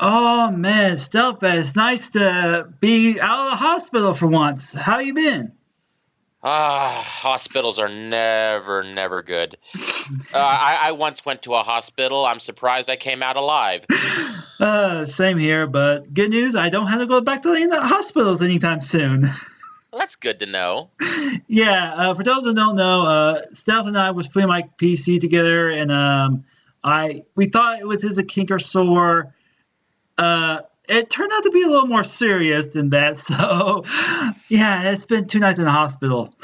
Oh man, Stealth, it's nice to be out of the hospital for once. How you been? Hospitals are never good. I once went to a hospital. I'm surprised I came out alive. Same here, but good news, I don't have to go back to the hospitals anytime soon. Well, that's good to know. Yeah, for those who don't know, Stealth and I was putting my PC together, and I we thought it was his a kink or sore. It turned out to be a little more serious than that. So, yeah, it's been 2 nights in the hospital.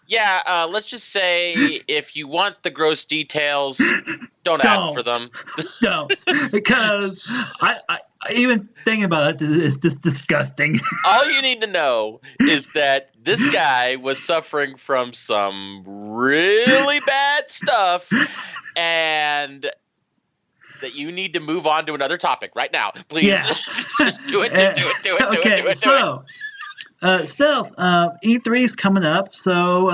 Yeah, let's just say if you want the gross details, don't ask for Don't. them. No, because I even thinking about it is just disgusting. All you need to know is that this guy was suffering from some really bad stuff and that you need to move on to another topic right now. Please, Yeah. just do it. Just do it. Do it. Do it. Okay, Do it. Do it. so Stealth, E3 is coming up. So,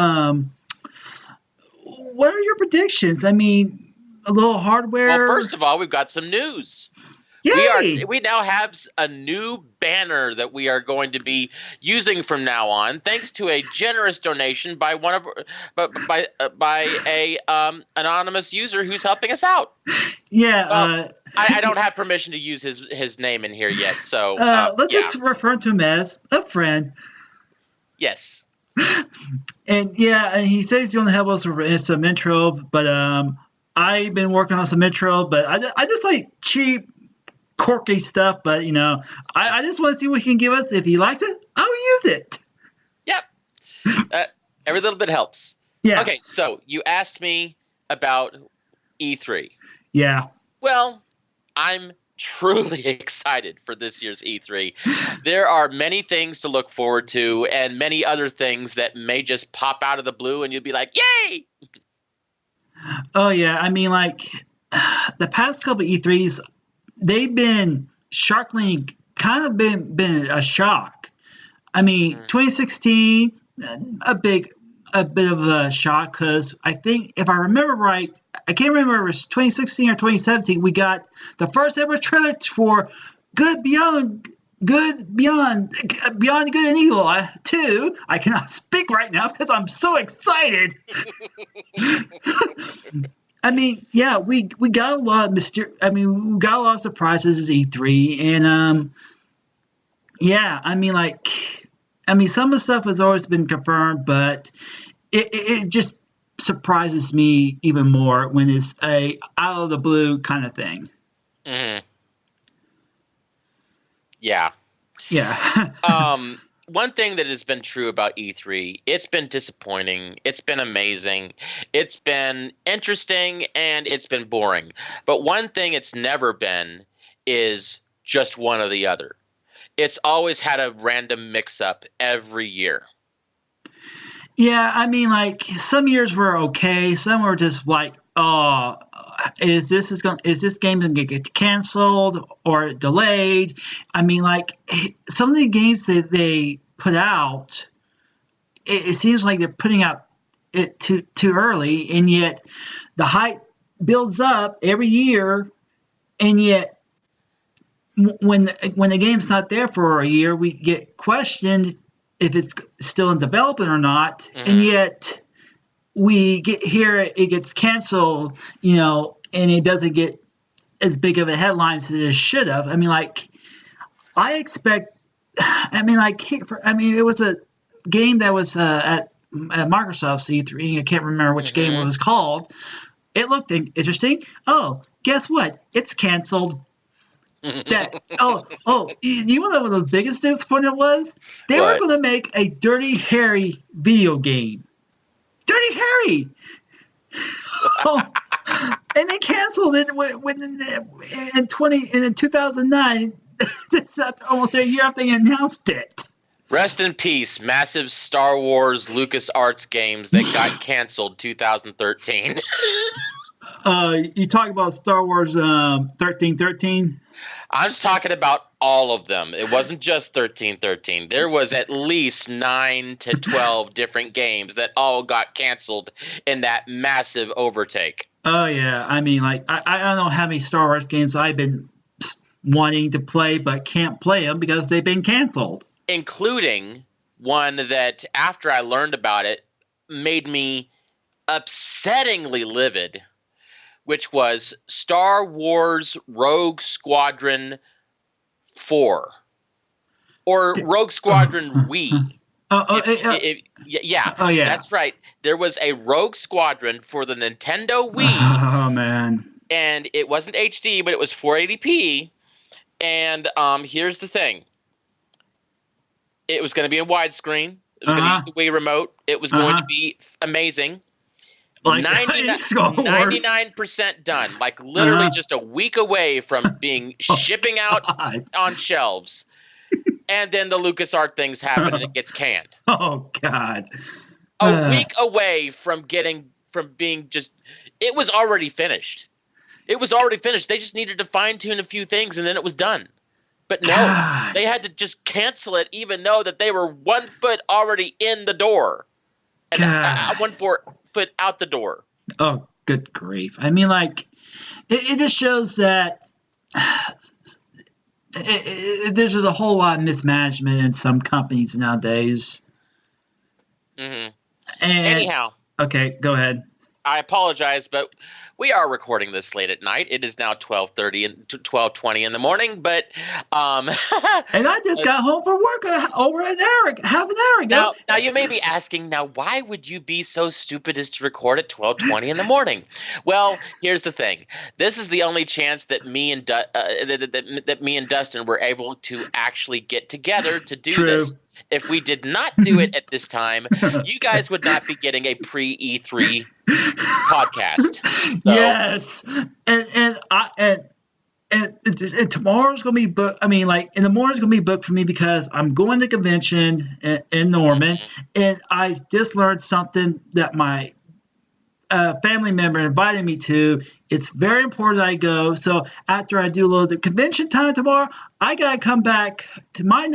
what are your predictions? I mean, a little Well, hardware. first of all, we've got some news. Yay! We now have a new banner that we are going to be using from now on, thanks to a generous donation by by a anonymous user who's helping us out. Yeah. Well, I don't have permission to use his name in here yet, so Let's yeah, just refer to him as a friend. yes. And yeah, and he says he's going to help us with some intro, but I've been working on some intro, but I just like cheap, quirky stuff. But I just want to see what he can give us. If he likes it, I'll use it. Yep. Every little bit helps. Yeah, Okay, so you asked me about E3. yeah, Well, I'm truly excited for this year's E3. There are many things to look forward to and many other things that may just pop out of the blue and you'll be like, yay! oh yeah. I mean, like the past couple E3s, they've been shockingly kind of been a shock. I mean, Mm. 2016, a big, a bit of a shock because I think if I remember right, I can't remember if it was 2016 or 2017. We got the first ever trailer for Good Beyond. Beyond Good and Evil 2. I cannot speak right now because I'm so excited. I mean, yeah, we got a lot of I mean, we got a lot of surprises at E3, and yeah, I mean, like, I mean, some of the stuff has always been confirmed, but it just surprises me even more when it's a out of the blue kind of thing. Mhm. Yeah. Yeah. One thing that has been true about E3, it's been disappointing, it's been amazing, it's been interesting, and it's been boring. But one thing it's never been is just one or the other. It's always had a random mix-up every year. Yeah, I mean, like some years were okay, some were just like, oh, is this game gonna get canceled or delayed? I mean, like some of the games that they put out, it seems like they're putting out it too early, and yet the hype builds up every year, and yet when the game's not there for a year, we get questioned if it's still in development or not, and Hmm. yet we get here it gets canceled, and it doesn't get as big of a headlines as it should have. I mean, like I expect. I mean, like I mean, it was a game that was at Microsoft C3. I can't remember which game it Hmm. was called. It looked interesting. Oh, guess what? It's canceled. That you want to know what the biggest disappointment was? They were What? going to make a Dirty Harry video game. Dirty Harry. Oh, and they canceled it in 2009. That's almost a year after they announced it. Rest in peace, massive Star Wars LucasArts games that got canceled 2013. You talk about Star Wars 1313. I'm just talking about all of them. It wasn't just 1313. There was at least 9 to 12 different games that all got canceled in that massive overtake. Oh yeah, I mean, like I don't know how many Star Wars games I've been wanting to play but can't play them because they've been canceled. Including one that, after I learned about it, made me upsettingly livid, which was Star Wars Rogue Squadron 4. Or Rogue Squadron Wii. Yeah, Oh, yeah. that's right. There was a Rogue Squadron for the Nintendo Wii. Oh, man. And it wasn't HD, but it was 480p. And here's the thing. It was going to be in widescreen. It was going to use the Wii remote. It was going to be amazing. Like 99% done. Like literally just a week away from being shipping out on shelves. And then the LucasArts things happen and it gets canned. Oh, God. A week away from being just, it was already finished. It was already finished. They just needed to fine tune a few things and then it was done. But no, they had to just cancel it, even though that they were 1 foot already in the door. And 1 foot out the door. Oh, good grief. I mean, like, it just shows that there's just a whole lot of mismanagement in some companies nowadays. Mm-hmm. Anyhow. Okay, go ahead. I apologize, but we are recording this late at night. It is now 12:30 and 12:20 in the morning, but and I just got home from work over half an hour ago. Now you may be asking, now why would you be so stupid as to record at 12:20 in the morning? Well, here's the thing. This is the only chance that me and Dustin were able to actually get together to do this. If we did not do it at this time, you guys would not be getting a pre-E3 podcast. So. Yes, and tomorrow's gonna be booked. I mean, like, in the morning's gonna be booked for me because I'm going to convention in Norman, and I just learned something that my family member invited me to. It's very important that I go. So after I do a little convention time tomorrow, I gotta come back to my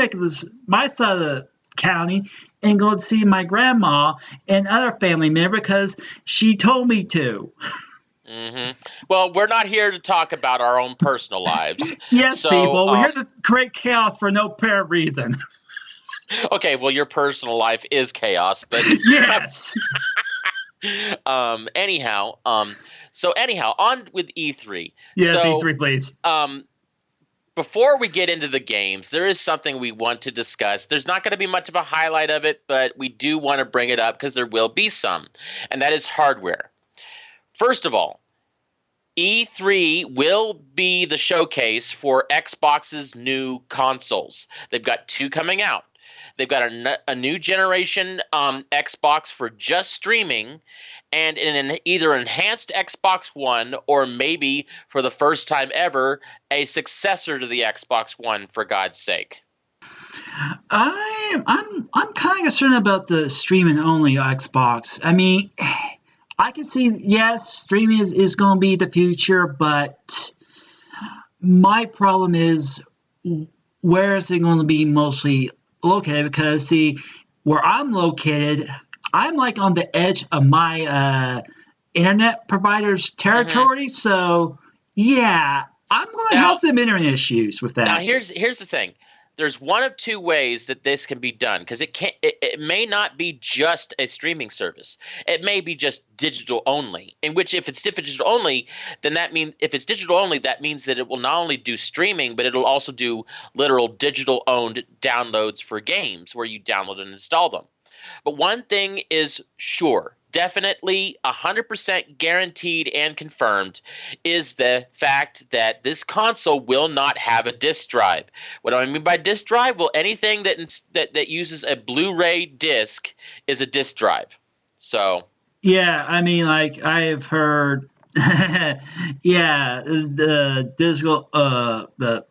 side of the county and go see my grandma and other family member because she told me to. Mm-hmm. Well, we're not here to talk about our own personal lives. Yes, so, people. We're here to create chaos for no apparent reason. Okay, well, your personal life is chaos, but yes. Anyhow, on with E3. Yes, so, E3, please. Before we get into the games, there is something we want to discuss. There's not going to be much of a highlight of it, but we do want to bring it up because there will be some, and that is hardware. First of all, E3 will be the showcase for Xbox's new consoles. They've got 2 coming out. They've got a new generation Xbox for just streaming, and either enhanced Xbox One or maybe for the first time ever a successor to the Xbox One, for God's sake. I'm kind of concerned about the streaming only Xbox. I mean, I can see, yes, streaming is going to be the future, but my problem is, where is it going to be mostly located? Because, see, where I'm located, I'm like on the edge of my internet provider's territory. So, yeah, I'm going to have some internet issues with that. Now, here's the thing. There's one of 2 ways that this can be done, because it may not be just a streaming service. It may be just digital only, in which if it's digital only, then that means that it will not only do streaming, but it'll also do literal digital owned downloads for games where you download and install them. But one thing is sure, definitely 100% guaranteed and confirmed, is the fact that this console will not have a disk drive. What do I mean by disk drive? Well, anything that uses a Blu-ray disc is a disk drive. So yeah, I mean, like, I have heard, yeah, the digital, the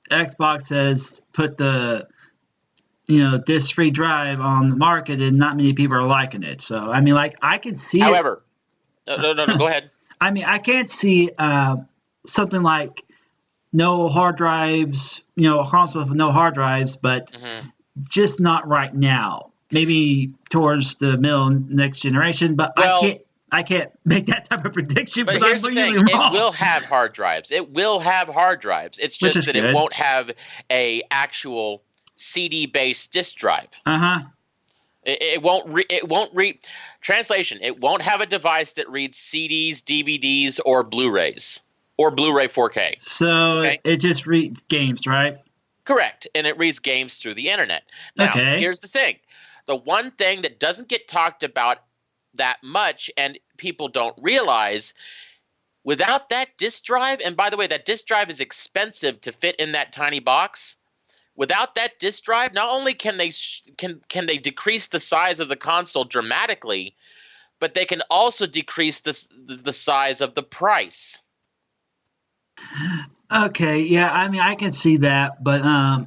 Xbox has put the disc-free drive on the market, and not many people are liking it. So, I mean, like, I can see However, no, go ahead. I mean, I can't see something like no hard drives, a console with no hard drives, but just not right now. Maybe towards the middle next generation, but I can't. I can't make that type of prediction But because here's I'm the thing: usually it wrong. will have hard drives. It will have hard drives. It's Which just is that it good. won't have a actual CD-based disk drive. Uh-huh. It won't. It won't read. Translation: it won't have a device that reads CDs, DVDs, or Blu-rays, or Blu-ray 4K. So Okay, it just reads games, right? correct, and it reads games through the internet. Now, Okay. here's the thing: the one thing that doesn't get talked about that much, and people don't realize, without that disk drive, and by the way, that disk drive is expensive to fit in that tiny box. Without that disk drive, not only can they decrease the size of the console dramatically, but they can also decrease the size of the price. Okay, yeah, I mean I can see that, but I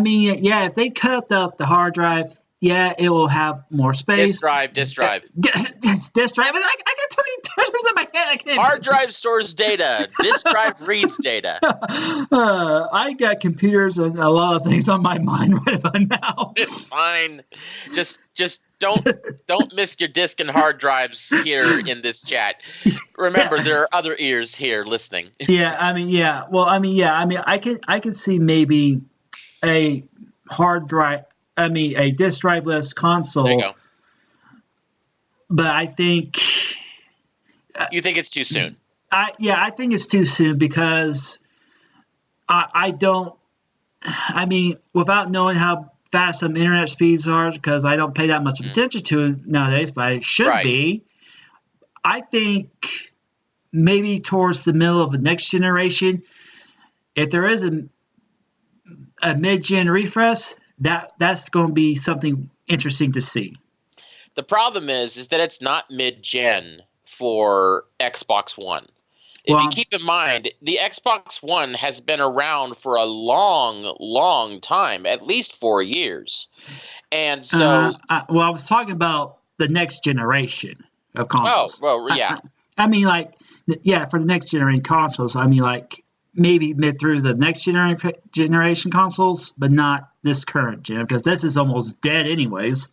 mean yeah, if they cut out the hard drive, yeah, it will have more space. Disk drive. Disk drive, I got too many terms in my head. I can't. Hard drive stores data. Disk drive reads data. I got computers and a lot of things on my mind right about now. It's fine. Just don't miss your disk and hard drives here in this chat. Remember, Yeah. there are other ears here listening. Yeah, I mean, yeah. Well, I mean, yeah. I mean, I can see maybe a hard drive. I mean, a disk driveless There you console. go. But I think, You think it's too soon? I think it's too soon because I don't. I mean, without knowing how fast some internet speeds are, because I don't pay that much attention to it nowadays, but I should Right. be. I think maybe towards the middle of the next generation, if there is a mid-gen refresh, that's going to be something interesting to see. The problem is that it's not mid-gen for Xbox One. If you Well, keep in mind, the Xbox One has been around for a long, long time, at least 4 years. And so, I was talking about the next generation of oh, consoles. well, yeah. I mean, like, yeah, for the next generation consoles, I mean, like, maybe mid through the next generation consoles, but not this current gen, because this is almost dead anyways.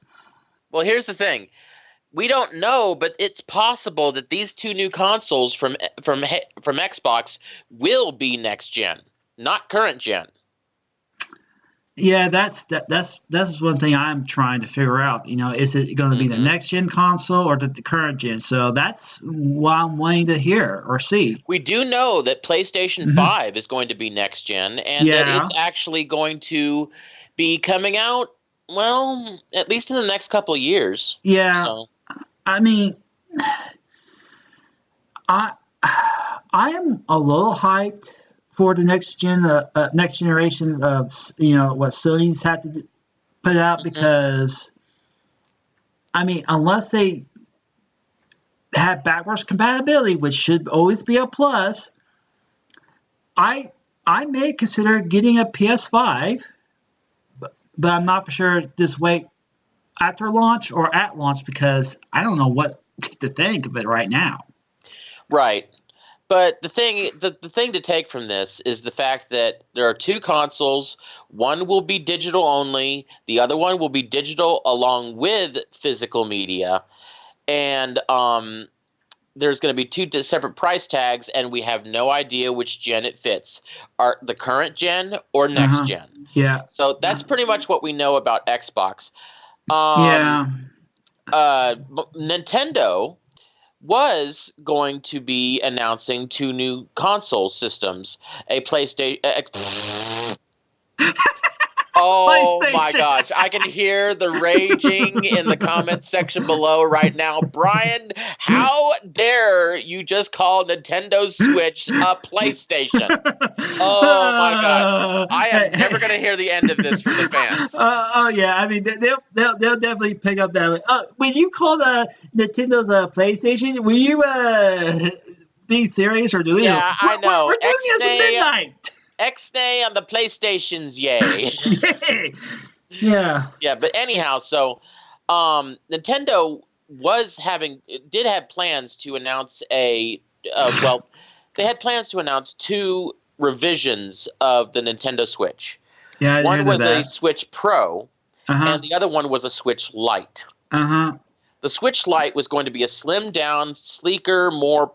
Well, here's the thing. We don't know, but it's possible that these two new consoles from Xbox will be next gen, not current gen. Yeah, that's one thing I'm trying to figure out. Is it going to be the next gen console or the current gen? So that's what I'm waiting to hear or see. We do know that PlayStation 5 is going to be next gen, and that Yeah. it's actually going to be coming out, well, at least in the next couple of years. Yeah. So, I mean, I am a little hyped for the next generation of what Sony's had to put out because I mean, unless they have backwards compatibility, which should always be a plus, I may consider getting a PS5, but I'm not for sure just wait after launch or at launch because I don't know what to think of it right now. right. But the thing to take from this is the fact that there are two consoles. One will be digital only. The other one will be digital along with physical media. And there's going to be two separate price tags, and we have no idea which gen it fits. Are the current gen or next gen? Yeah. So that's pretty much what we know about Xbox. Yeah. Nintendo was going to be announcing two new console systems, a PlayStation. Oh my gosh, I can hear the raging in the comments section below right now. Brian, how dare you just call Nintendo Switch a PlayStation? Oh my god. I am never going to hear the end of this from the fans. Oh yeah, I mean they'll definitely pick up that. When you call Nintendo's a PlayStation, were you being serious or doing? Yeah, I know. We're doing it at midnight. X-Nay on the PlayStations, yay. Yeah. Yeah, but anyhow, so Nintendo did have plans to announce they had plans to announce two revisions of the Nintendo Switch. Yeah, one was a Switch Pro, and the other one was a Switch Lite. Uh-huh. The Switch Lite was going to be a slimmed down, sleeker, more,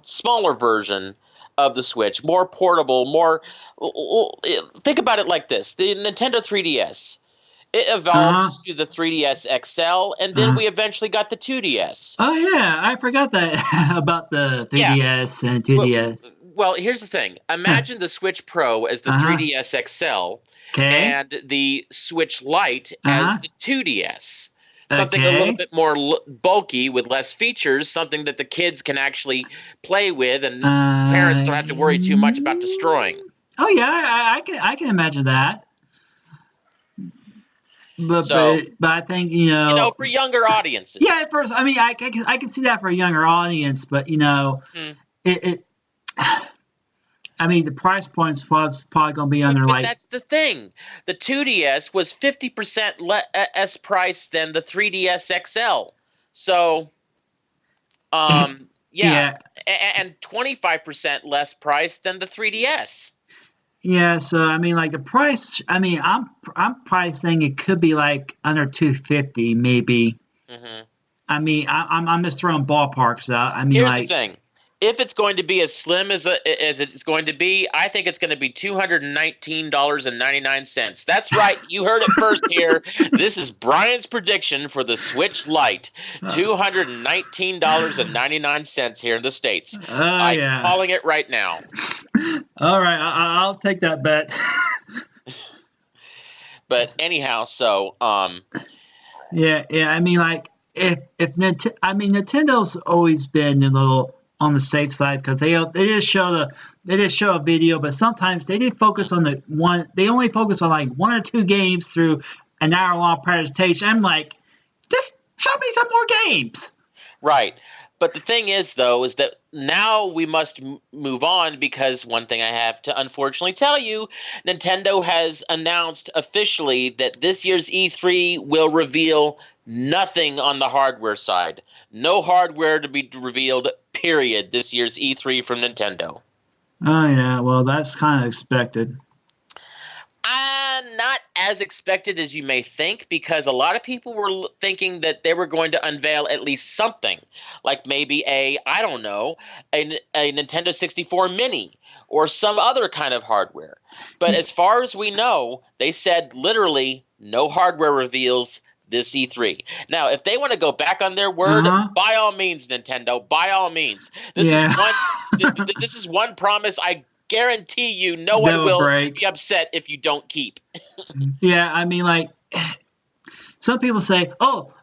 smaller version of the Switch, more portable, more. Think about it like this: the Nintendo 3DS. It Uh-huh. evolved to the 3DS XL, and then Uh-huh. we eventually got the 2DS. Oh yeah, I forgot that about the Yeah. 3DS and Well, 2DS. well, here's the thing. Imagine the Switch Pro as the Uh-huh. 3DS XL Okay. and the Switch Lite as Uh-huh. the 2DS. Something a little Okay. bit more bulky with less features, something that the kids can actually play with and parents Uh, don't have to worry too much about destroying. oh yeah, I can imagine that. But So, but but I think for younger yeah. audiences. At first, I mean, I can see that for a younger audience, but Hmm. it I mean, the price point's was probably going to be But under but like that's the thing. The 2DS was 50% less price than the 3DS XL. So, yeah, yeah. and 25% less price than the 3DS. Yeah, so I mean, like the price. I mean, I'm probably saying it could be like under 250, maybe. Hmm. I mean, I'm just throwing ballparks out. I mean, Here's the like, thing. If it's going to be as slim as it's going to be, I think it's going to be $219.99. That's right, you heard it first here. This is Brian's prediction for the Switch Lite. $219.99 here in the States. oh I'm yeah. calling it right now. All right, I'll take that bet. But anyhow, so Yeah, yeah. I mean, like, I mean, Nintendo's always been a little on the safe side because they just show a video, but sometimes they did focus on the one. They only focus on like one or two games through an hour long presentation. I'm like, just show me some more games. right. But the thing is, though, is that now we must move on because one thing I have to unfortunately tell you, Nintendo has announced officially that this year's E3 will reveal nothing on the hardware side. No hardware to be revealed, period, this year's E3 from Nintendo. Oh yeah, well that's kind of expected. Not as expected as you may think, because a lot of people were thinking that they were going to unveil at least something, like maybe I don't know, a Nintendo 64 Mini or some other kind of hardware. But Yeah. as far as we know, they said literally no hardware reveals this E3. Now, if they want to go back on their Uh word, huh. by all means, Nintendo, by all means. Yeah. This is one promise I guarantee you no one Devil will break. be upset if you don't keep. Yeah, I mean, like some people say, oh,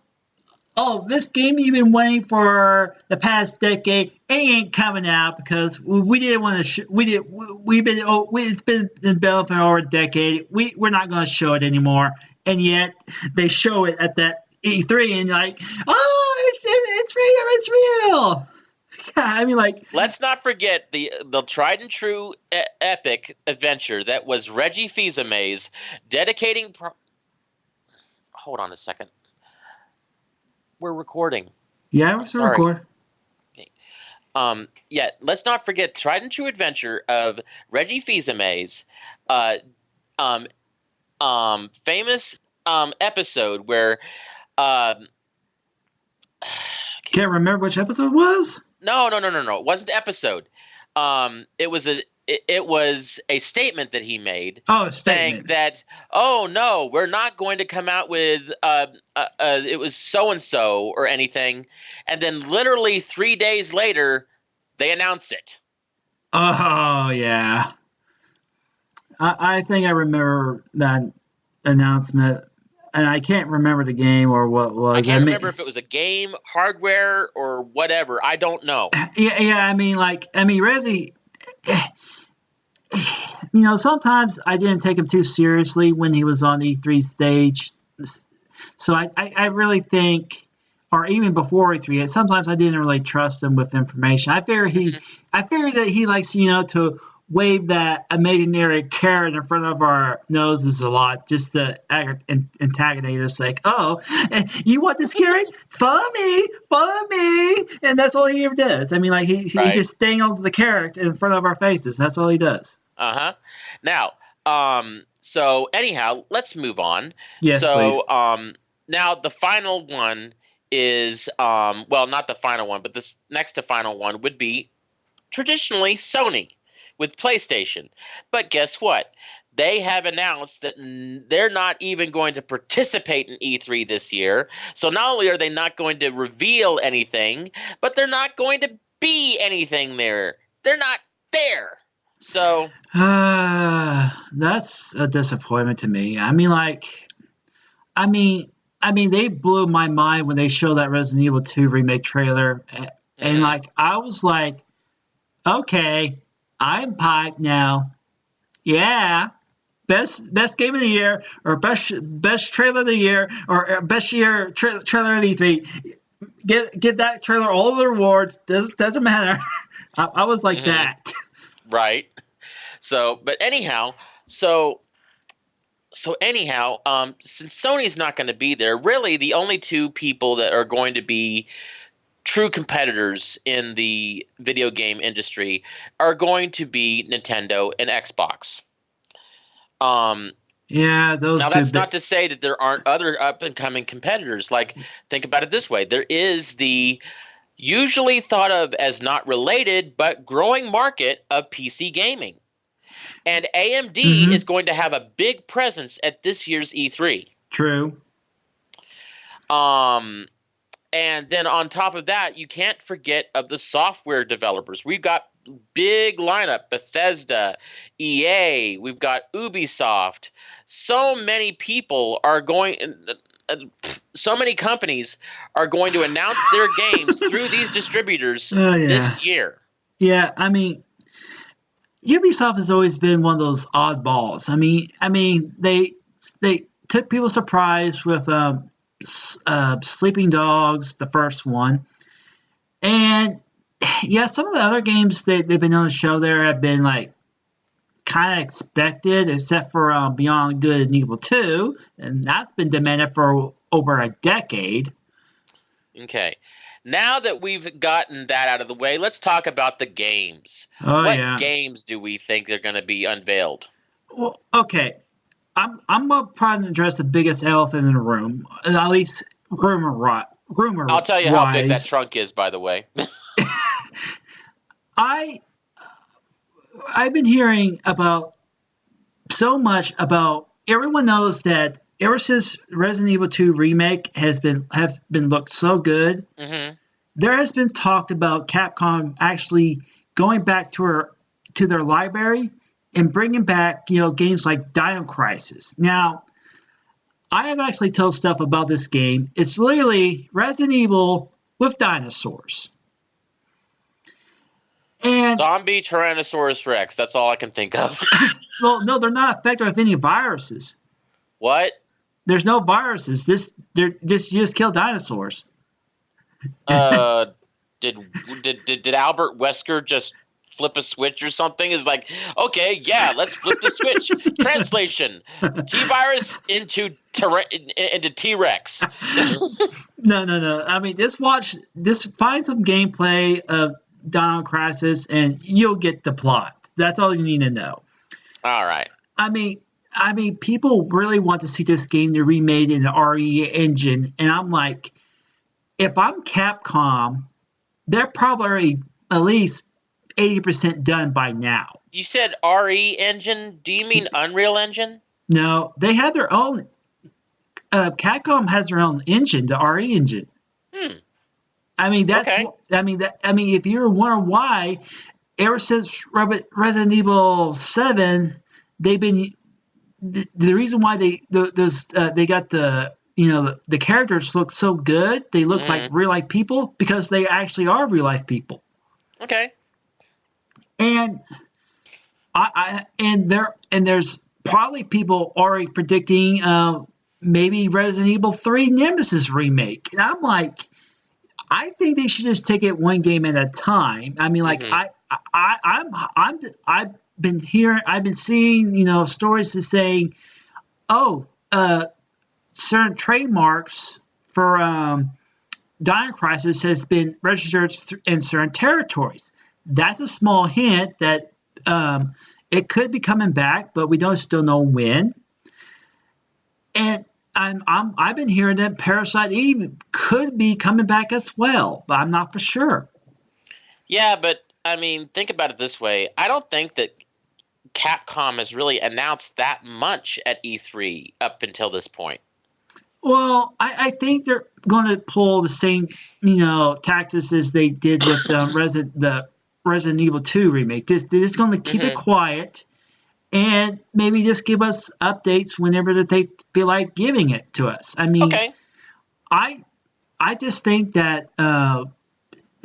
this game you've been waiting for the past decade ain't coming out because we didn't want to. We've been. It's been in development over a decade. We're not going to show it anymore, and yet they show it at that E3, and like, oh, it's real. It's real. Yeah, I mean, like, Let's not forget the tried and true epic adventure that was Reggie Fils-Aimé's dedicating. Hold on a second. We're recording. yeah, I'm it's a sorry. record. Yeah, let's not forget tried and true adventure of Reggie Fils-Aimé's uh, um, famous episode where um, Can't remember which episode it was. no. It wasn't the episode. It was a statement that he made Oh, saying statement. that, oh no, we're not going to come out with it was so and so or anything, and then literally 3 days later they announce it. Oh yeah, I think I remember that announcement, and I can't remember the game or what it I was. I can't remember mean, if it was a game, hardware, or whatever. I don't know. yeah. I mean, Resi. Sometimes I didn't take him too seriously when he was on E3 stage. So I really think, or even before E3, sometimes I didn't really trust him with information. Mhm. I figure that he likes, to wave that imaginary carrot in front of our noses a lot, just to antagonize us. Like, oh, you want this carrot? Follow me, and that's all he ever does. I mean, like he Right. just dangles the carrot in front of our faces. That's all he does. Uh-huh. Now, so anyhow, let's move on. Yes, please. Now the final one is well, not the final one, but this next to final one would be traditionally Sony with PlayStation. But guess what? They have announced that they're not even going to participate in E3 this year. So not only are they not going to reveal anything, but they're not going to be anything there. They're not there. So That's a disappointment to me. I mean, they blew my mind when they showed that Resident Evil 2 remake trailer, and mhm. I was like, okay, I'm hyped now. Yeah, best game of the year, or best trailer of the year, or best year trailer of E3. Get that trailer all the rewards. Doesn't matter. I was like Mhm. that. Right. So, but anyhow, so since Sony's not going to be there, really the only two people that are going to be true competitors in the video game industry are going to be Nintendo and Xbox. Um, Yeah, those Now two that's big. not to say that there aren't other up and coming competitors. Like, think about it this way: there is the usually thought of as not related but growing market of PC gaming. And AMD is Mm-hmm. going to have a big presence at this year's E3. True. Um, and then on top of that, you can't forget of the software developers. We've got big lineup: Bethesda, EA, we've got Ubisoft. So many people are going. So many companies are going to announce their games through these distributors Oh yeah. this year. Yeah, Ubisoft has always been one of those oddballs. They took people surprised with Sleeping Dogs, the first one, and yeah, some of the other games they've been on the show there have been like kind of expected, except for Beyond Good and Evil 2, and that's been demanded for over a decade. Okay. Now that we've gotten that out of the way, let's talk about the games. Oh What yeah. games do we think are going to be unveiled? Well, okay. I'm gonna try to address the biggest elephant in the room, at least rumor I'll tell you how big that wise. trunk is, by the way. I I've been hearing about so much about. Everyone knows that ever since Resident Evil 2 remake have been looked so good, hmm there has been talked about Capcom actually going back to their library and bringing back games like Dino Crisis. Now, I have actually told stuff about this game. It's literally Resident Evil with dinosaurs. And, Zombie Tyrannosaurus Rex. That's all I can think of. well, no, they're not affected with any viruses. What? There's no viruses. You just kill dinosaurs. Uh, did did Albert Wesker just flip a switch or something? Is like, okay, yeah, let's flip the switch. Translation: T virus into T Rex. No. Just find some gameplay of Dino Crisis, and you'll get the plot. That's all you need to know. All right. I mean, people really want to see this game to remade in the RE engine, and I'm like, if I'm Capcom, they're probably already at least 80% done by now. You said RE engine. Do you mean Unreal Engine? No, they have their own. Capcom has their own engine, the RE engine. Hmm. I mean, Okay. if you're wondering why, ever since Resident Evil 7, they've been the reason why they got the characters look so good. They look like hmm real life people because they actually are real life people. Okay. And there's probably people already predicting maybe Resident Evil 3 Nemesis remake. And I'm like, I think they should just take it one game at a time. I mean, like hmm I've been seeing stories to saying, oh, certain trademarks for Dino Crisis has been registered in certain territories. That's a small hint that it could be coming back, but we don't still know when. And I've been hearing that Parasite Eve could be coming back as well, but I'm not for sure. Yeah, but I mean, think about it this way. I don't think that Capcom has really announced that much at E3 up until this point. Well, I think they're going to pull the same, tactics as they did with the Resident Evil 2 remake. They're just going to keep it Hmm. quiet and maybe just give us updates whenever that they feel like giving it to us. I mean, Okay. I I just think that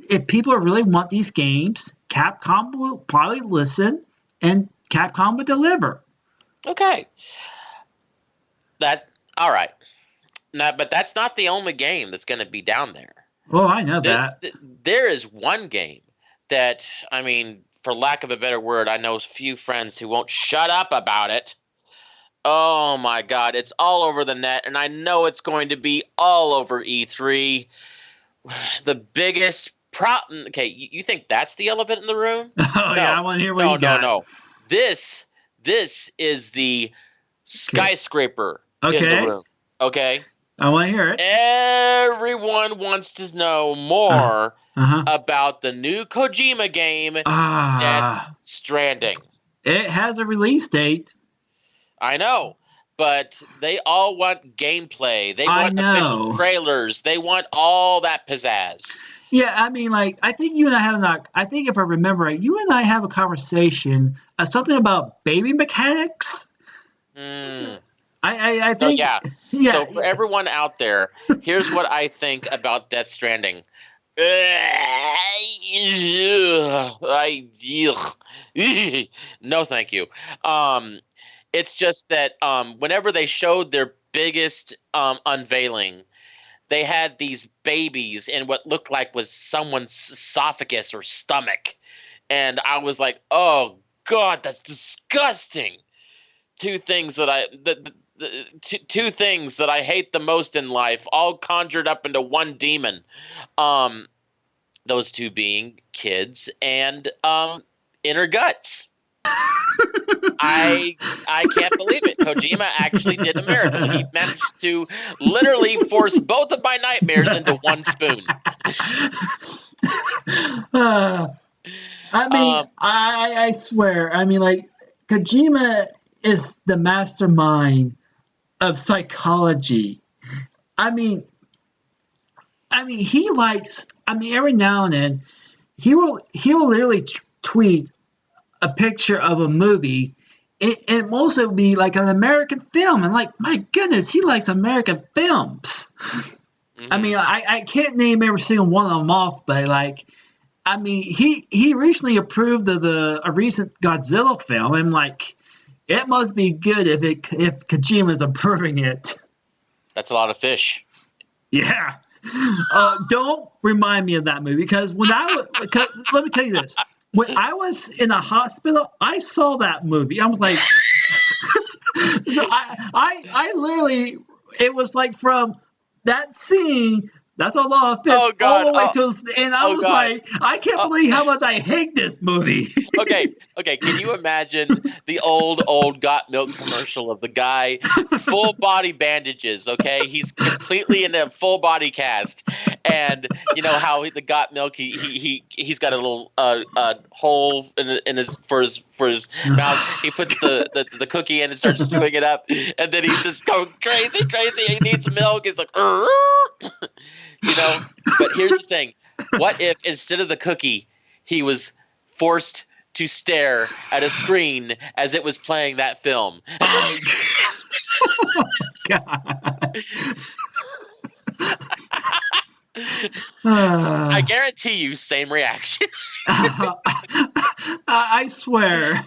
if people really want these games, Capcom will probably listen and Capcom will deliver. Okay. That all right. Now, but that's not the only game that's going to be down there. Oh, I know There, that. there is one game that, I mean, for lack of a better word, I know a few friends who won't shut up about it. Oh my God, it's all over the net, and I know it's going to be all over E3. The biggest problem. Okay, you think that's the elephant in the room? Oh yeah, No, I want to hear what no, you no, got. no. This is the Okay. skyscraper in the Okay. room. Okay, I want to hear it. everyone wants to know Uh more huh. about the new Kojima game, Death Ah, Stranding. it has a release date. I know, but they all want gameplay. They I want official know. trailers. They want all that pizzazz. Yeah, I mean, like, I think you and I have not. I think if I remember right, you and I have a conversation, something about baby mechanics. Hmm. I So think, yeah. yeah. So for everyone out there, here's what I think about Death Stranding. No, thank you. Um, it's just that whenever they showed their biggest unveiling, they had these babies in what looked like was someone's esophagus or stomach, and I was like, "Oh God, that's disgusting." Two things that two things that I hate the most in life, all conjured up into one demon. Um, those two being kids and inner guts. I I can't believe it. Kojima actually did a miracle. He managed to literally force both of my nightmares into one spoon. Uh, I mean, Um, I swear. I mean, like, Kojima is the mastermind of psychology. I mean, he likes. I mean, every now and then he will literally tweet a picture of a movie. It most of it would be like an American film, and like, my goodness, he likes American films. I mhm. mean, I can't name every single one of them off, but like, I mean, he recently approved of a recent Godzilla film, and like, it must be good if Kojima's approving it. That's a lot of fish. Yeah. Don't remind me of that movie because because let me tell you this. When I was in a hospital, I saw that movie. I was like, so I literally, it was like from that scene. That's a lot of fish Oh all God! the way to, and I Oh was God! like, I can't Uh, believe how much I hate this movie. okay, okay. Can you imagine the old Got Milk commercial of the guy, full body bandages? Okay, he's completely in a full body cast, and you know how the Got Milk he's got a little hole in his for his mouth. He puts the cookie in and starts chewing it up, and then he's just going crazy, crazy. He needs milk. It's like, you know. But here's the thing: what if instead of the cookie, he was forced to stare at a screen as it was playing that film? Oh God. I Uh, guarantee you, same reaction. I swear.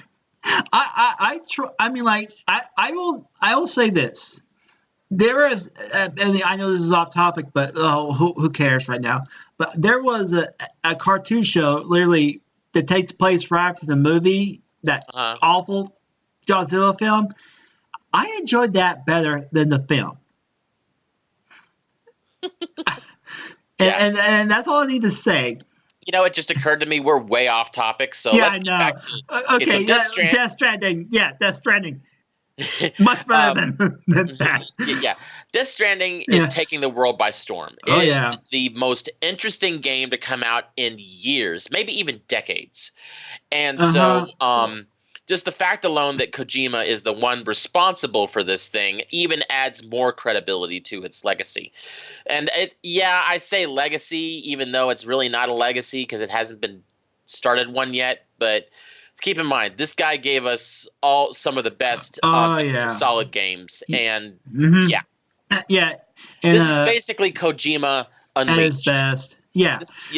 I mean, like, I will say this. There is, and I know this is off topic, but who cares right now? But there was a cartoon show, literally, that takes place right after the movie, that Uh-huh. awful Godzilla film. I enjoyed that better than the film, Yeah. and that's all I need to say. You know, it just occurred to me we're way off topic, so Yeah, let's I get know. back to okay. So Okay, yeah, Death Strand, Death Stranding. Yeah, Death Stranding. Much better um, than that. yeah, Death Stranding is Yeah. taking the world by storm. Oh, It yeah. is the most interesting game to come out in years, maybe even decades. And Uh-huh. so, just the fact alone that Kojima is the one responsible for this thing even adds more credibility to its legacy. And I say legacy, even though it's really not a legacy because it hasn't been started one yet. But keep in mind, this guy gave us all some of the best Oh, Metal Gear yeah. Solid games, and Mm-hmm. yeah, Yeah. And this is basically Kojima at his Unleashed. best. Yeah. This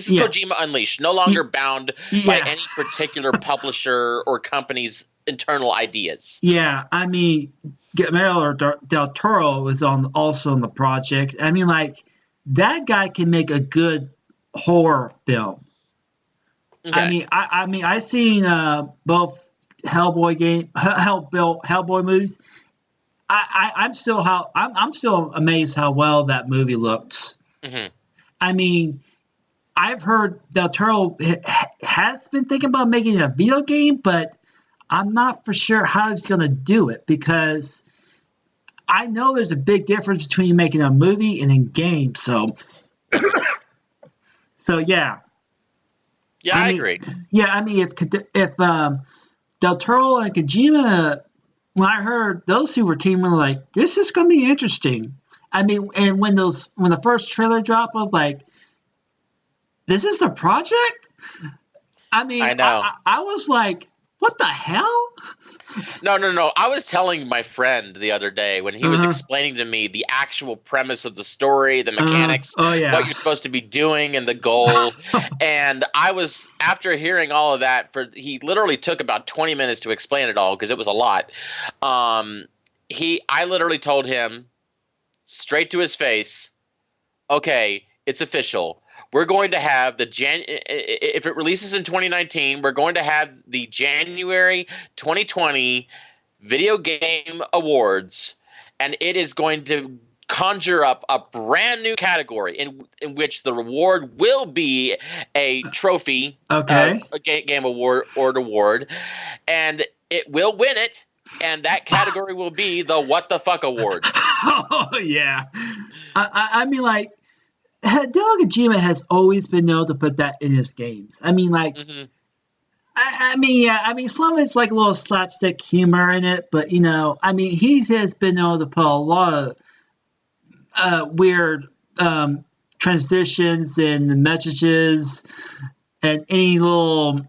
is Yeah. Kojima Unleashed, no longer bound by Yeah. any particular publisher or company's internal ideas. Yeah. I mean, Guillermo del Toro was also on the project. I mean, like, that guy can make a good horror film. Okay. I mean, I seen both Hellboy movies. I'm still amazed how well that movie looks. Hmm. I mean, I've heard Del Toro has been thinking about making a video game, but I'm not for sure how he's going to do it because I know there's a big difference between making a movie and a game. So yeah, Yeah, I I mean, agree. if Del Toro and Kojima, when I heard those two were teaming, like this is going to be interesting. I mean, and when the first trailer dropped, I was like, this is the project. I mean, I know. I was like, what the hell? No. I was telling my friend the other day when he was Uh-huh. explaining to me the actual premise of the story, the mechanics, Oh what yeah. you're supposed to be doing, and the goal. And I was, after hearing all of that, he literally took about 20 minutes to explain it all because it was a lot. I literally told him straight to his face, okay, it's official. We're going to have if it releases in 2019, we're going to have the January 2020 Video Game Awards, and it is going to conjure up a brand new category in which the reward will be a trophy, Okay. a game award, and it will win it, and that category will be the What the Fuck Award. Oh yeah. I mean, like, Hideo Kojima has always been known to put that in his games. I mean, like, Hmm. I mean, yeah. I mean, some of it's like a little slapstick humor in it, but I mean, he has been known to put a lot of weird transitions and messages and any little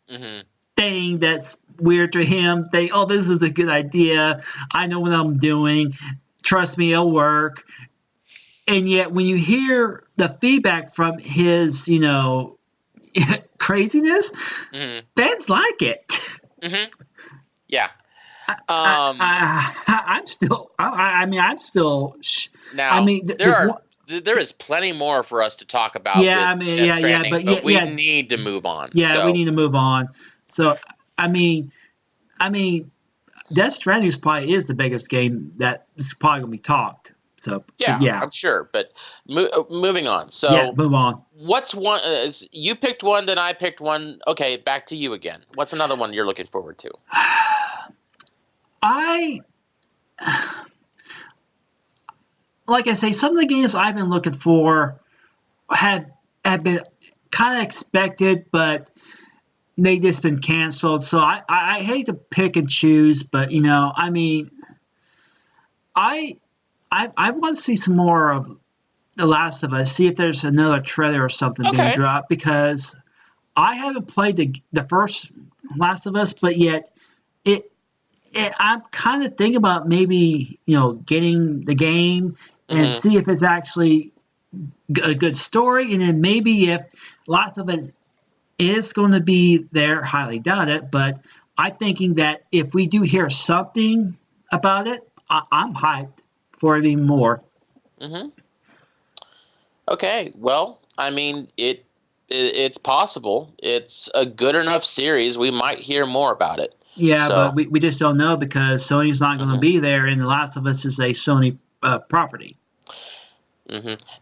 Hmm. thing that's weird to him. Think, oh, this is a good idea. I know what I'm doing. Trust me, it'll work. And yet, when you hear the feedback from his, craziness, Hmm. fans like it. Hmm. Yeah. I, I'm still. I mean, I'm still. I Now mean, there is plenty more for us to talk about yeah. with I mean, Death yeah, Stranding, but but we yeah, need to move on. yeah. We So need to move on. So, I mean, I mean, Death Stranding probably is the biggest game that is probably gonna be talked. So, but yeah, yeah, I'm sure. But moving on. yeah. So Move on. what's one? You picked one, then I picked one. Okay, back to you again. What's another one you're looking forward to? I like I say, some of the games I've been looking for have have been kind of expected, but they just been canceled. So I hate to pick and choose, but I mean, I I want to see some more of The Last of Us. See if there's another trailer or something being Okay. dropped because I haven't played the first Last of Us, but yet it. I'm kind of thinking about maybe getting the game and Hmm. see if it's actually a good story, and then maybe if Last of Us is going to be there, highly doubt it, but I'm thinking that if we do hear something about it, I'm hyped for it even more. Hmm. Okay. Well, I mean, it's possible. It's a good enough series. We might hear more about it. Yeah, but So. we just don't know because Sony's not going to Mhm. be there, and The Last of Us is a Sony property.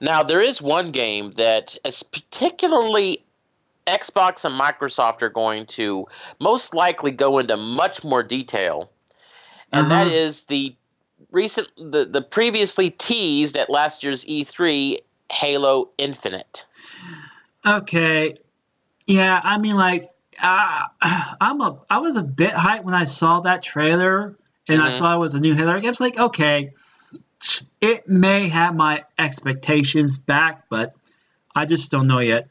Now, there is one game that is particularly Xbox and Microsoft are going to most likely go into much more detail, Uh and that huh. is the previously teased at last year's E3 Halo Infinite. Okay. Yeah, I mean, like, I was a bit hyped when I saw that trailer and I Hmm. saw it was a new Halo. I was like, okay, it may have my expectations back, but I just don't know yet.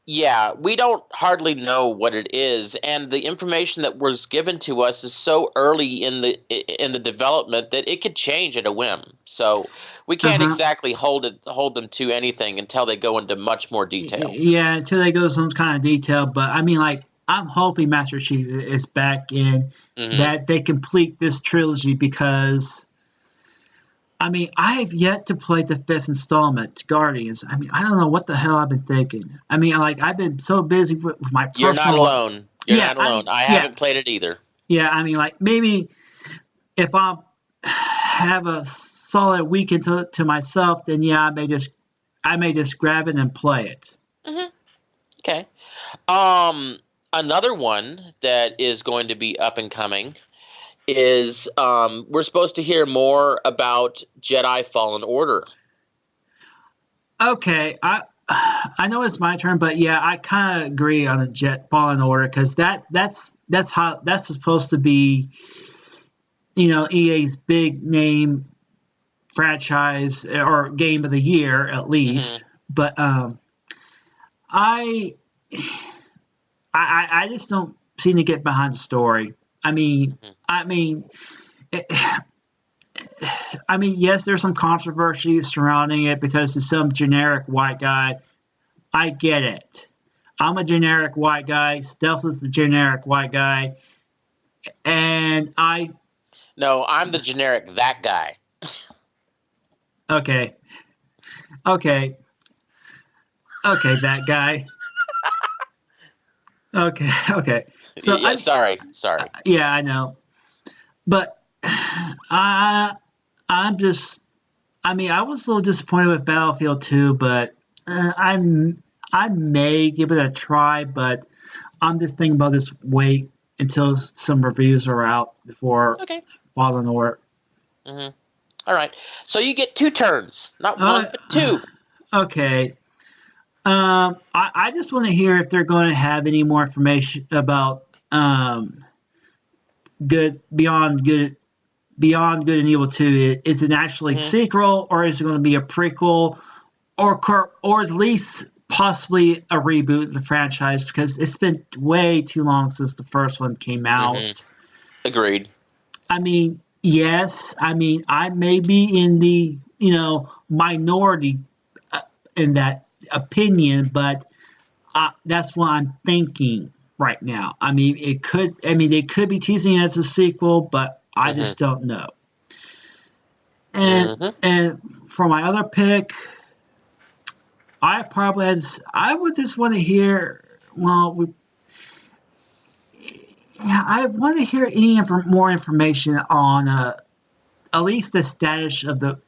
Yeah, we don't hardly know what it is, and the information that was given to us is so early in the development that it could change at a whim. So we Uh can't huh. exactly hold them to anything until they go into much more detail. Yeah, until they go some kind of detail. But I mean, like, I'm hoping Master Chief is back in Hmm. that they complete this trilogy because I mean, I have yet to play the fifth installment, Guardians. I mean, I don't know what the hell I've been thinking. I mean, like, I've been so busy with my You're not personal life. alone. You're Yeah, not I alone. mean, I yeah, haven't played it either. yeah. I mean, like, maybe if I have a solid week into to myself, then yeah, I may just grab it and play it. Hmm. Okay. Um, Another one that is going to be up and coming is we're supposed to hear more about Jedi Fallen Order. Okay, I know it's my turn, but yeah, I kind of agree on the Jet Fallen Order because that's how that's supposed to be. EA's big name franchise or game of the year at Hmm. least. But I, I just don't seem to get behind the story. I mean, Hmm. I mean, it, I mean, yes, there's some controversy surrounding it because it's some generic white guy. I get it. I'm a generic white guy. Stealth is the generic white guy, and I No, I'm the generic that guy. okay, okay, okay, that guy. Okay, okay. So Yeah, sorry. yeah, I know, but I'm just I mean, I was a little disappointed with Battlefield 2, but I may give it a try, but I'm just thinking about this wait until some reviews are out before Okay. Fallen Order. Hmm. All right. So you get two turns, not Uh, one, but two. okay. I just want to hear if they're going to have any more information about good beyond Good and Evil 2. Is it actually a Hmm. sequel or is it going to be a prequel or at least possibly a reboot of the franchise because it's been way too long since the first one came Hmm. out. Agreed. I mean, yes, I mean I may be in the minority in that opinion, but that's what I'm thinking right now. I mean, they could be teasing it as a sequel, but I Hmm. just don't know. And Hmm. and for my other pick, I would just want to hear. Well, yeah, I want to hear any more information on at least the status of the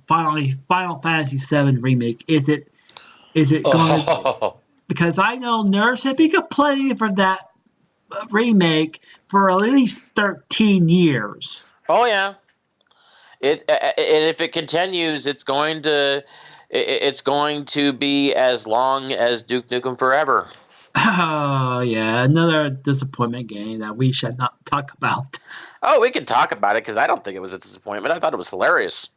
Final Fantasy VII remake. Is it going to? Oh, Because I know nerds have been complaining for that remake for at least 13 years. oh yeah. And if it continues, it's going to be as long as Duke Nukem Forever. Oh yeah, another disappointment game that we should not talk about. Oh, we can talk about it because I don't think it was a disappointment. I thought it was hilarious.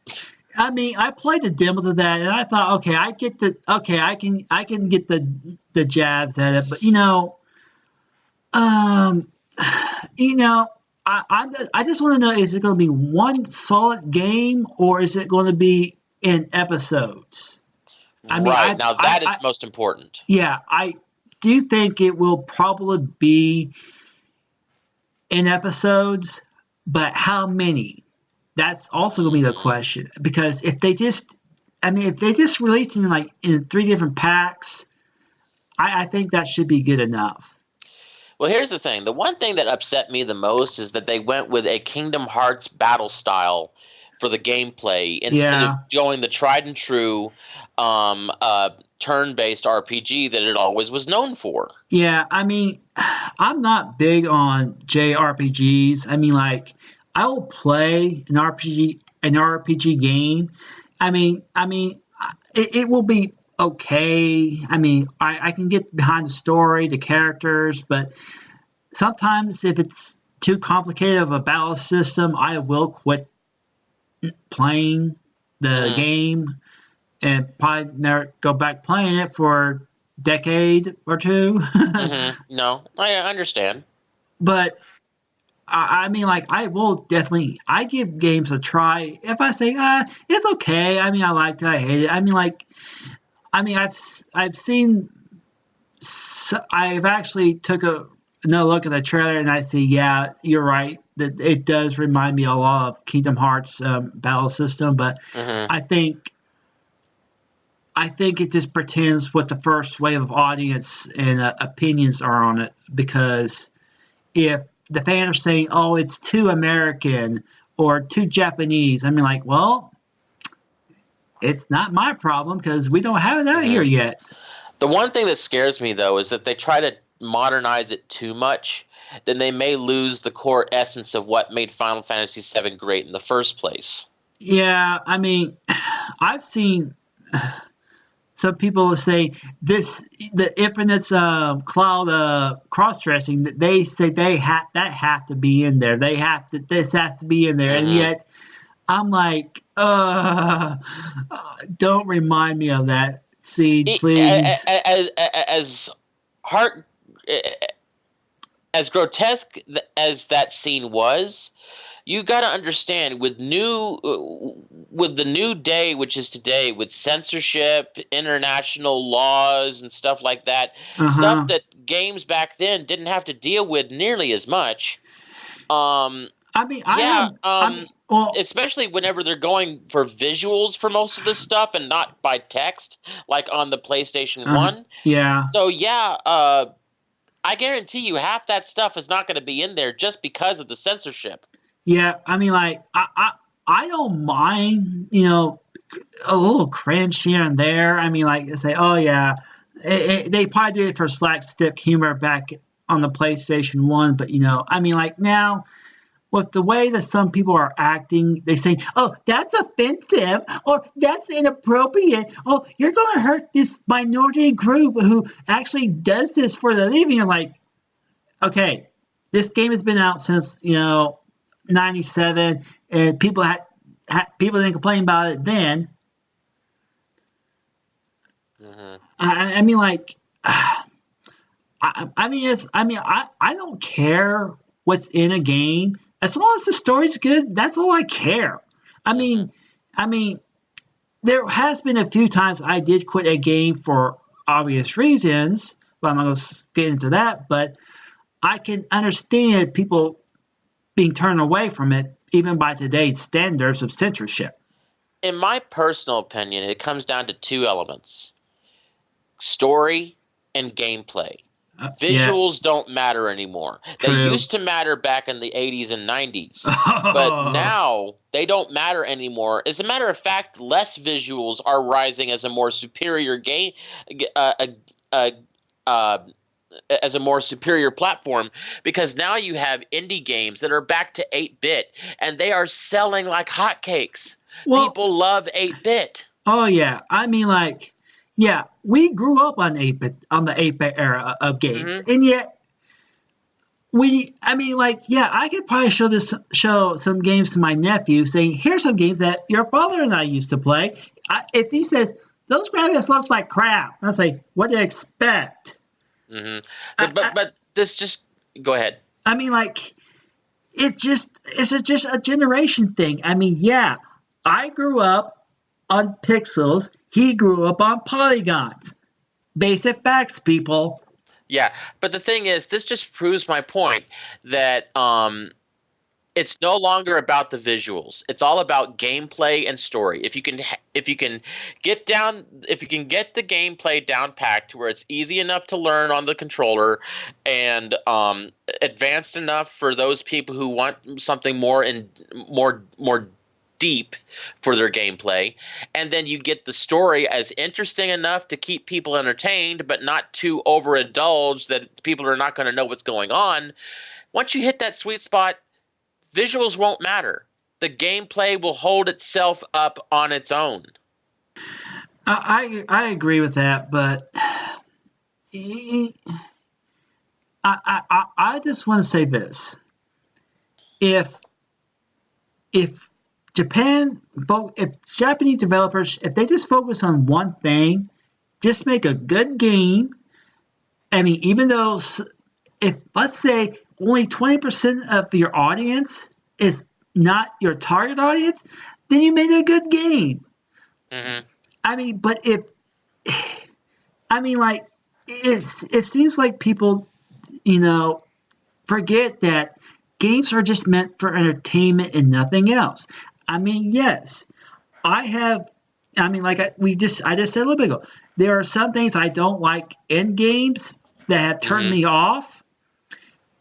I mean, I played the demo to that, and I thought, okay, I can get the jabs at it, but um, you know, I just want to know: is it going to be one solid game, or is it going to be in episodes? I mean, Right. Now that is most important. yeah, I do think it will probably be in episodes, but how many? That's also going to be the Hmm. question because if they just release it in three different packs, I think that should be good enough. Well, here's the thing. The one thing that upset me the most is that they went with a Kingdom Hearts battle style for the gameplay instead of Yeah, going the tried and true um, uh, turn-based RPG that it always was known for. yeah. I mean, I'm not big on JRPGs. I mean, like, I will play an RPG game. It will be okay. I can get behind the story, the characters, but sometimes if it's too complicated of a battle system, I will quit playing the Mm-hmm. game and probably never go back playing it for a decade or two. Mm-hmm. No, I understand. But I will definitely. I give games a try. If I say, it's okay. I liked it. I hate it. I've seen. I've actually took another look at the trailer and I see, yeah, you're right. That it does remind me a lot of Kingdom Hearts battle system, but Mm-hmm. I think I think it just pretends what the first wave of audience and opinions are on it, because if the fans are saying, "Oh, it's too American or too Japanese," well, it's not my problem because we don't have it out here Mm-hmm. yet. The one thing that scares me though is that they try to modernize it too much, then they may lose the core essence of what made Final Fantasy VII great in the first place. Yeah, I've seen some people say the Infinite's cloud cross dressing, that they say that have to be in there. This has to be in there, and Mm-hmm. yet I'm like, don't remind me of that scene, please. As heart as grotesque as that scene was, you got to understand with the new day, which is today, with censorship, international laws, and stuff like that, Uh stuff huh. that games back then didn't have to deal with nearly as much. Um, I yeah, have. Well. especially whenever they're going for visuals for most of this stuff and not by text, like on the PlayStation One. Yeah. So yeah, I guarantee you half that stuff is not going to be in there just because of the censorship. Yeah. I don't mind, a little cringe here and there. Say, oh yeah, they probably did it for slapstick humor back on the PlayStation One, but now with the way that some people are acting, they say, oh, that's offensive, or that's inappropriate. Oh, you're gonna hurt this minority group who actually does this for the living. I'm like, okay, this game has been out since '97, and people didn't complain about it then. Hmm. I mean, like, I don't care what's in a game as long as the story's good. That's all I care. I Hmm. mean, I mean, there has been a few times I did quit a game for obvious reasons, but I'm not going to get into that. But I can understand people being turned away from it, even by today's standards of censorship. In my personal opinion, it comes down to two elements: story and gameplay. Yeah, Visuals don't matter anymore. They true. used to matter back in the 80s and 90s, but now they don't matter anymore. As a matter of fact, less visuals are rising as a more superior game, uh, uh, uh, uh, as a more superior platform, because now you have indie games that are back to 8-bit and they are selling like hotcakes. Well, People love 8-bit. oh yeah. Yeah, we grew up on 8-bit, on the 8-bit era of games, Hmm. and yet yeah, I could probably show some games to my nephew, saying, "Here's some games that your father and I used to play." If he says those graphics looks like crap, I say, "What do you expect?" Hmm. I, I, But this just go ahead. I mean, like, it's just a generation thing. Yeah, I grew up on pixels. He grew up on polygons. Basic facts, people. Yeah, but the thing is, this just proves my point that it's no longer about the visuals. It's all about gameplay and story. If you can get the gameplay down packed to where it's easy enough to learn on the controller and advanced enough for those people who want something more deep for their gameplay, and then you get the story as interesting enough to keep people entertained but not too overindulged that people are not going to know what's going on. Once you hit that sweet spot, visuals won't matter. The gameplay will hold itself up on its own. I agree with that, but I just want to say this: if if if Japanese developers, if they just focus on one thing, just make a good game. I mean, even though if let's say only 20% of your audience is not your target audience, then you made a good game. Mm-hmm. I mean, but if I mean, like, it seems like people, forget that games are just meant for entertainment and nothing else. I mean, yes, I have. I mean, like I just said a little bit ago, there are some things I don't like in games that have turned Mm-hmm. me off.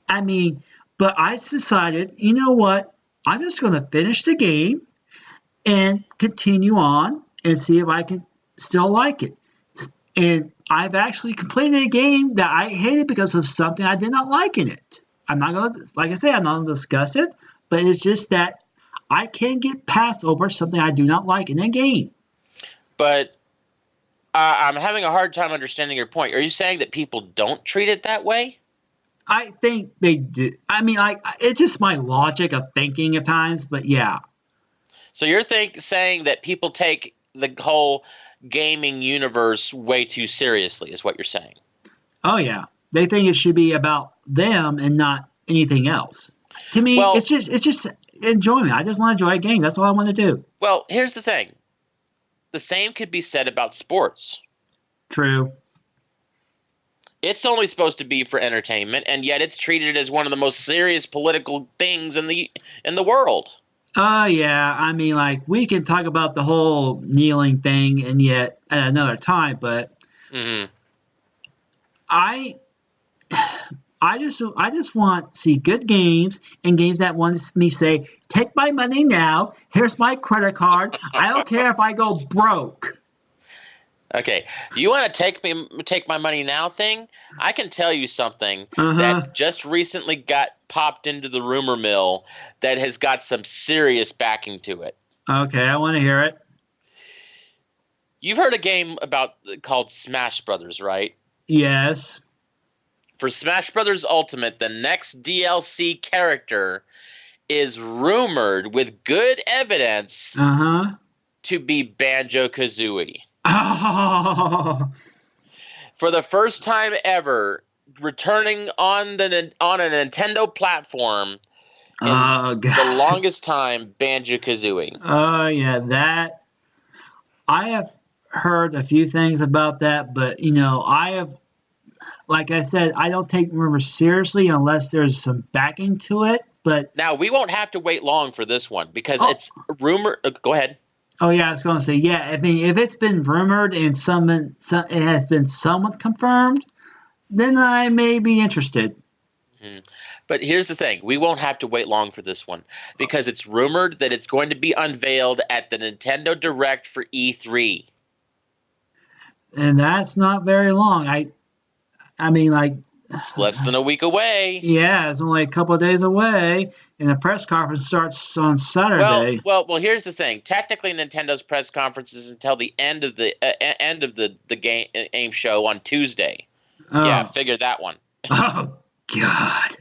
I mean, but I decided, you know what? I'm just going to finish the game and continue on and see if I can still like it. And I've actually completed a game that I hated because of something I did not like in it. I'm not going to, like I say, I'm not going to discuss it, but it's just that I can't get past over something I do not like in a game. But I'm having a hard time understanding your point. Are you saying that people don't treat it that way? I think they do. I mean, it's just my logic of thinking at times, but yeah. So you're saying that people take the whole gaming universe way too seriously, is what you're saying. Oh yeah. They think it should be about them and not anything else. To me, Well, it's just enjoyment. I just want to enjoy a game. That's all I want to do. well, here's the thing. The same could be said about sports. True. It's only supposed to be for entertainment, and yet it's treated as one of the most serious political things in the world. Oh yeah. I mean, like we can talk about the whole kneeling thing and yet at another time, but Mm-hmm. I I just want to see good games and games that want me to say, take my money now. Here's my credit card. I don't care if I go broke. Okay, you want to take my money now thing? I can tell you something Uh huh. that just recently got popped into the rumor mill that has got some serious backing to it. Okay, I want to hear it. You've heard a game called Smash Brothers, right? Yes. For Smash Brothers Ultimate, the next DLC character is rumored with good evidence Uh huh. to be Banjo-Kazooie. Oh. For the first time ever, returning on a Nintendo platform in Oh the God. longest time, Banjo-Kazooie. Oh yeah, that I have heard a few things about that, but I have, like I said, I don't take rumors seriously unless there's some backing to it. But Now, we won't have to wait long for this one because oh, it's rumor. Go ahead. oh yeah, I was going to say, yeah. I mean, if it's been rumored and it has been somewhat confirmed, then I may be interested. Mhm. But here's the thing. We won't have to wait long for this one because it's rumored that it's going to be unveiled at the Nintendo Direct for E3. And that's not very long. I mean, like, It's less than a week away. yeah, it's only a couple of days away, and the press conference starts on Well, Saturday. well, well. Here's the thing. Technically, Nintendo's press conference is until the end of the game show on Tuesday. Yeah, Oh, figure that one. oh God,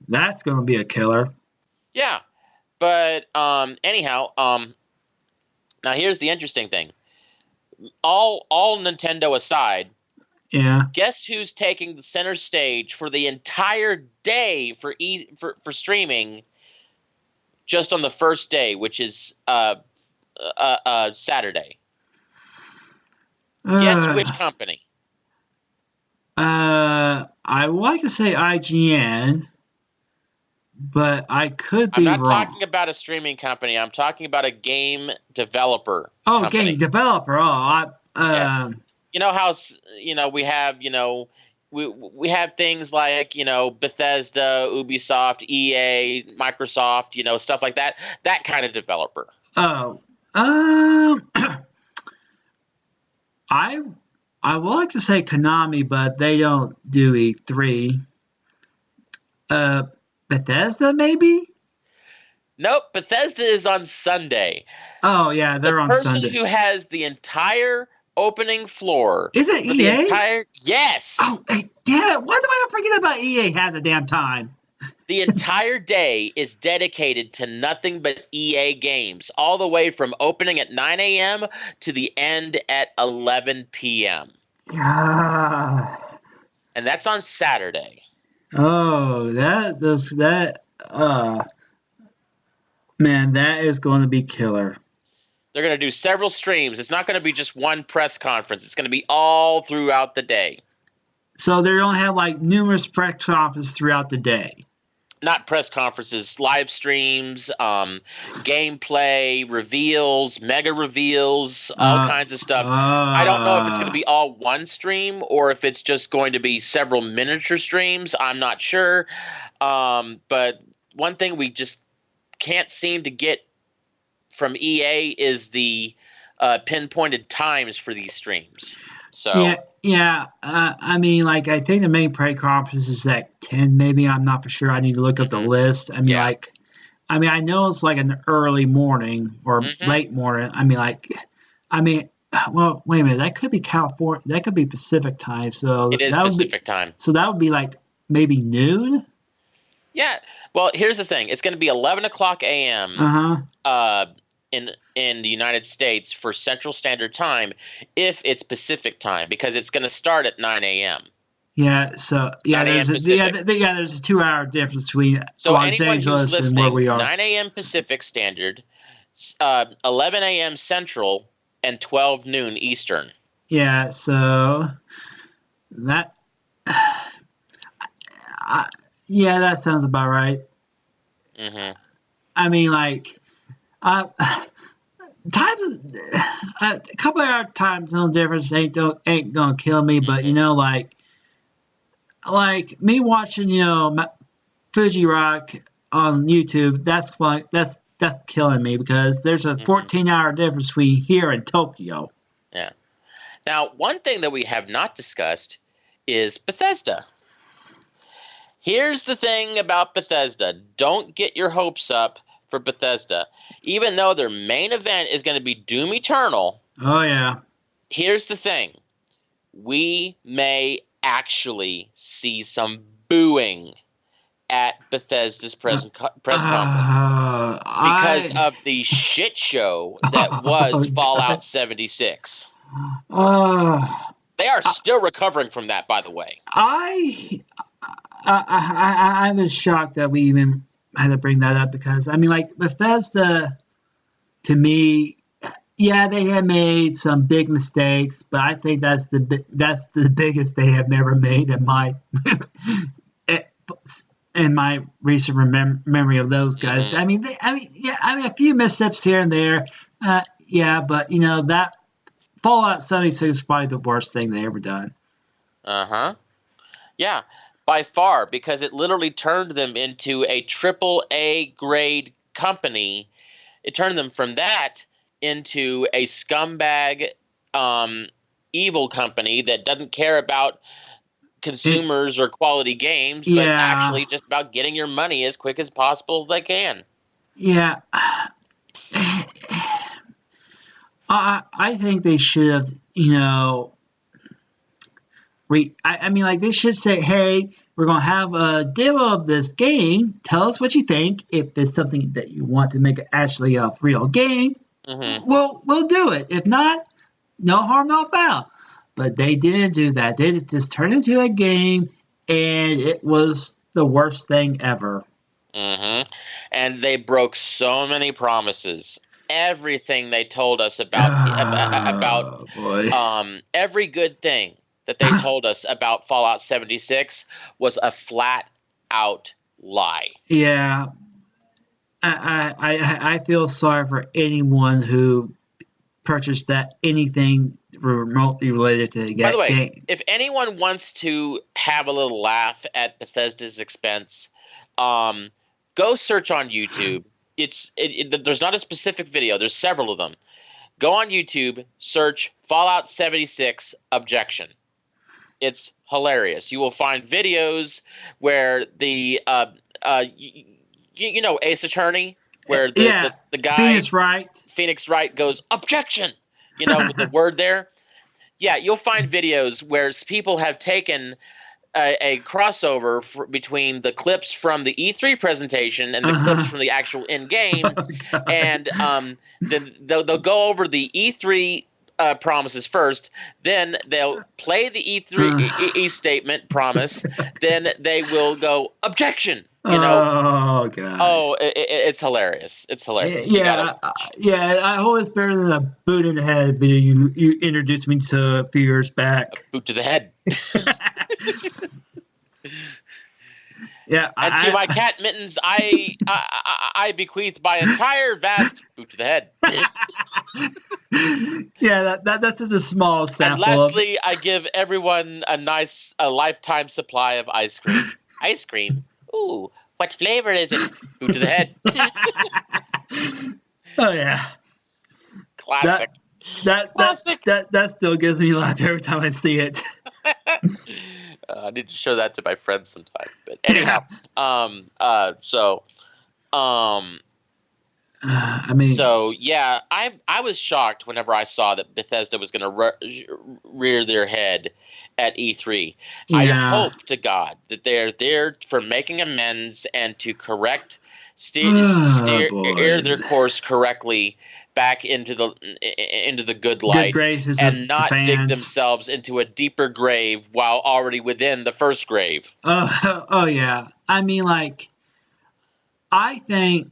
that's going to be a killer. Yeah, but anyhow, now here's the interesting thing. All Nintendo aside, Yeah. guess who's taking the center stage for the entire day for streaming? Just on the first day, which is Saturday. Guess which Uh, company? I would like to say IGN, but I could I'm be not wrong. talking about a streaming company. I'm talking about a game developer Oh, game company. developer. Oh, Yeah, you know how we have we have things like Bethesda, Ubisoft, EA, Microsoft, stuff like that. That kind of developer. oh, um, I I would like to say Konami, but they don't do E3. Uh, Bethesda, maybe? Nope, Bethesda is on Sunday. Oh, yeah, The they're on person Sunday. who has the entire opening floor Is it for the EA? entire yes, Oh, hey, damn it. Why do I forget about EA half the damn time? the entire day is dedicated to nothing but EA games, all the way from opening at 9 a.m. to the end at 11 p.m. Ah. And that's on Saturday. Oh, man, that is going to be killer. They're going to do several streams. It's not going to be just one press conference. It's going to be all throughout the day. So they're going to have like numerous press conferences throughout the day. Not press conferences, live streams, gameplay, reveals, mega reveals, all kinds of stuff. I don't know if it's going to be all one stream or if it's just going to be several miniature streams. I'm not sure. But one thing we just can't seem to get from EA is the pinpointed times for these streams. So yeah. I mean, like, I think the main press conference is at 10. Maybe I'm not for sure. I need to look up the list. I mean, yeah. I know it's like an early morning or late morning. Well, wait a minute. That could be California. That could be Pacific time. So It is that would be Pacific time. So that would be like maybe noon. Yeah. Well, here's the thing. It's going to be 11 o'clock a.m. In the United States for Central Standard Time if it's Pacific time because it's going to start at 9 a.m. Yeah. So yeah, 9 a.m. there's a 2-hour difference between So Los anyone who's Angeles and where listening, we are. 9 a.m. Pacific Standard, 11 a.m. Central, and 12 noon Eastern. Yeah. So that. Yeah, that sounds about right. Mm-hmm. I mean, like, times a couple of hour time zone difference ain't gonna kill me, but like me watching Fuji Rock on YouTube, that's fun. That's killing me because there's a 14-hour difference between here and Tokyo. Yeah. Now, one thing that we have not discussed is Bethesda. Here's the thing about Bethesda. Don't get your hopes up for Bethesda. Even though their main event is going to be Doom Eternal. Oh, yeah. Here's the thing. We may actually see some booing at Bethesda's press conference. Because of the shit show that was Fallout 76. They are still recovering from that, by the way. I was shocked that we even had to bring that up because I mean, like Bethesda, to me, yeah, they have made some big mistakes, but I think that's the biggest they have ever made in my recent memory of those guys. Mm-hmm. A few missteps here and there, but that Fallout 76 is probably the worst thing they ever done. Yeah, by far, because it literally turned them into a AAA grade company. It turned them from that into a scumbag, evil company that doesn't care about consumers or quality games, but actually just about getting your money as quick as possible they can. Yeah. I think they should have, they should say, hey, we're going to have a demo of this game. Tell us what you think. If there's something that you want to make it actually a real game, we'll do it. If not, no harm, no foul. But they didn't do that. They just turned it into a game, and it was the worst thing ever. And they broke so many promises. Everything they told us about every good thing that they told us about Fallout 76 was a flat out lie. Yeah. I feel sorry for anyone who purchased anything remotely related to the game. By the way, if anyone wants to have a little laugh at Bethesda's expense, go search on YouTube. There's not a specific video. There's several of them. Go on YouTube, search Fallout 76 objection. It's hilarious. You will find videos where the you know Ace Attorney, where Yeah, the guy Phoenix Wright. Phoenix Wright goes objection, you know, with the word there. Yeah, you'll find videos where people have taken a crossover between the clips from the E3 presentation and the clips from the actual in-game, Oh, God. and then they'll go over the E3 promises first, then they'll play the E3 statement promise, then they will go objection. You know, Oh, God. oh, it's hilarious. It's hilarious. You gotta Yeah, yeah. I hope it's better than a boot in the head video you introduced me to a few years back. boot to the head. Yeah, And to my cat Mittens, I bequeath my entire vast boot to the head. yeah. That's just a small And sample. lastly, I give everyone a lifetime supply of ice cream. Ice cream? Ooh, what flavor is it? Boot to the head. Oh yeah, Classic. Classic. that still gives me a laugh every time I see it. I need to show that to my friends sometime. But anyhow, I mean, so yeah, I was shocked whenever I saw that Bethesda was going to rear their head at E3. I hope to God that they're there for making amends and to correct steer their course correctly back into the good light, graces and of not the dig fans. themselves into a deeper grave while already within the first grave. Oh yeah. I mean, like, I think,